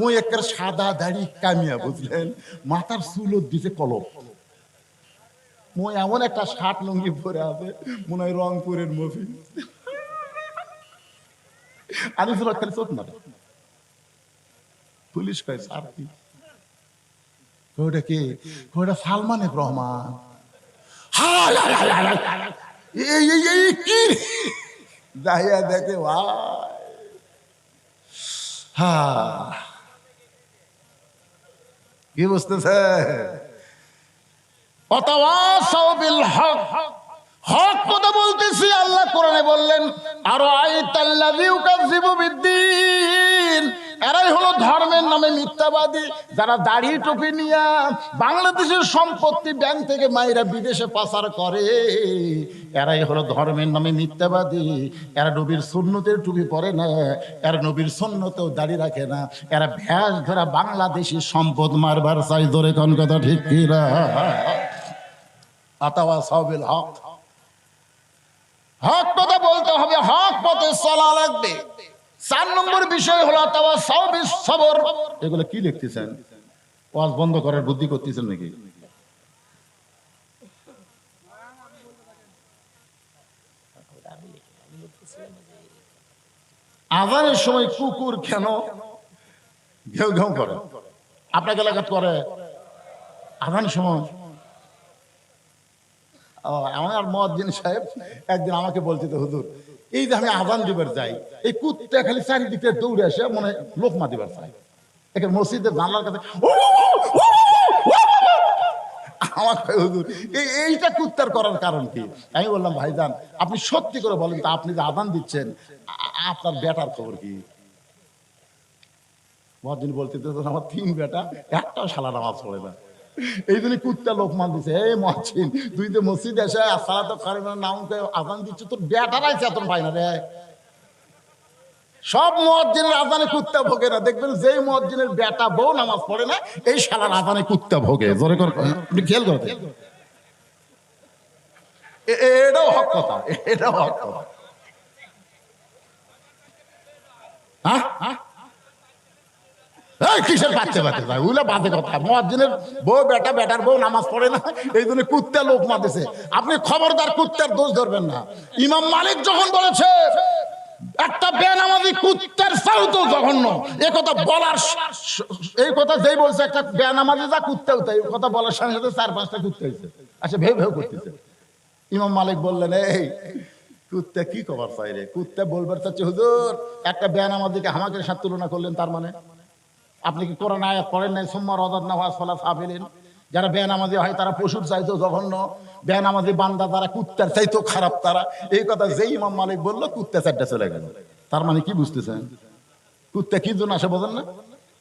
ওই একটা সাদা দাড়ি কামিয়া, বুঝলেন, মাথার চুলো দিছে কলপ। মই এমন একটা শার্ট লুঙ্গি পরে আছে মনে হয় রংপুরের মফি। আনিসুল হক খালি চোখ মারে। পুলিশ কয় স্যার কি? ওটা কি? ওটা সালমান এফ রহমান। কি যাইয়া দেখে ভাই, কি বুঝতেছে? হক কথা বলতেছি। আল্লাহ কোরআনে বললেন, আরো আইতাল্লাযী ইউকাযযিবু বিদ্দীন, এরাই হলো ধর্মের নামে মিথ্যাবাদী। যারা দাড়ি টুপি নিয়ে বাংলাদেশের সম্পত্তি ব্যাংক থেকে মাইরা বিদেশে পাচার করে, এরাই হলো ধর্মের নামে মিথ্যাবাদী। এরা নবীর সুন্নতের টুপি পরে না, এরা নবীর সুন্নতেও দাড়ি রাখে না। এরা ভ্যাস ধরা বাংলাদেশি সম্পদ মারবার চাই। ধরে কোন কথা ঠিক কি না? আতাওয়াসাবিল হক, হক কথা বলতে হবে, হক পথে চলা লাগবে। 4 নম্বর বিষয় হলো আতাওয়াসাবিস সবর। এগুলো কি লিখতেছেন? ওয়াজ বন্ধ করার বুদ্ধি করতেছেন নাকি? আজানের সময় কুকুর কেন ঘেউ ঘেউ করে? আপনাকে এলাকাত করে আজানের সময়? আমার মুয়াজ্জিন সাহেব একদিন আমাকে বলছে, তো হুজুর এই যে আমি আজান দিবার যাই, এই কুত্তা খালি চারিদিকে দৌড়ে আসে মনে লোকমা দিবার চাই, এখানে মসজিদের জানলার কাছে আমার হুজুর এইটা কুত্তার করার কারণ কি? আমি বললাম, ভাইজান আপনি সত্যি করে বলেন তো, আপনি যে আজান দিচ্ছেন আপনার বেটার খবর কি? মুয়াজ্জিন বলতে, আমার 3 বেটা, একটাও শালা নামাজ পড়ে না, এই জন্য কুত্তা লোকমান দিছে। এই মুয়াজ্জিন তুই তো মসজিদে এসে সালাত কারিমের নাম আজান দিচ্ছ, তোর বেটারাই চেতন পায় না রে। সব মুয়াজ্জিনের আজানে কুত্তা ভোগে না, দেখবেন যেই মুয়াজ্জিনের বেটা বউ নামাজ পড়ে না, এই শালার আজানে কুত্তা ভোগে। জোরে করে আপনি খেয়াল করতে, এটাও হক কথা, এটাও হক কথা। হ্যাঁ হ্যাঁ, কিসের বাচ্চা বাচ্চা যায় ওগুলো বাজে কথা। মুয়াজ্জিনের বউ বেটা, বেটার বউ নামাজ পড়ে না, এই জন্য কুত্তা লোক মারতেছে। আপনি খবরদার কুত্তার দোষ ধরবেন না। ইমাম মালিক যখন বলেছে একটা বেনামাজি কুত্তার চাও তো জঘন্য, এ কথা বলার, এই কথা যেই বলছে একটা বেনামাজি যা কুত্তা উঠে, এই কথা বলার সঙ্গে সাথে 4-5টা কুত্তা হয়েছে, আচ্ছা ভেউ ভেউ করতেছে। ইমাম মালিক বললেন, এই কুত্তা কি খবর চাই রে? কুত্তা বলবার চাচ্ছে, হুজুর একটা বেনামাজিকে হামাকের সাথে তুলনা করলেন, তার মানে আপনি কি কোরআন আয়াত পড়েন নাই? সুম্মা রাদাদনা আসফালা সাফিলিন, যারা বেনামাজি হয় তারা পশুর চাইতো জঘন্য, বেনামাজি বান্দা তারা কুত্তার চাইতো খারাপ তারা। এই কথা যেই ইমাম মালিক বললো, কুত্তা চারটা চলে গেল। তার মানে কি বুঝতেছেন? কুত্তা কি জন্য আসে বোঝেন না?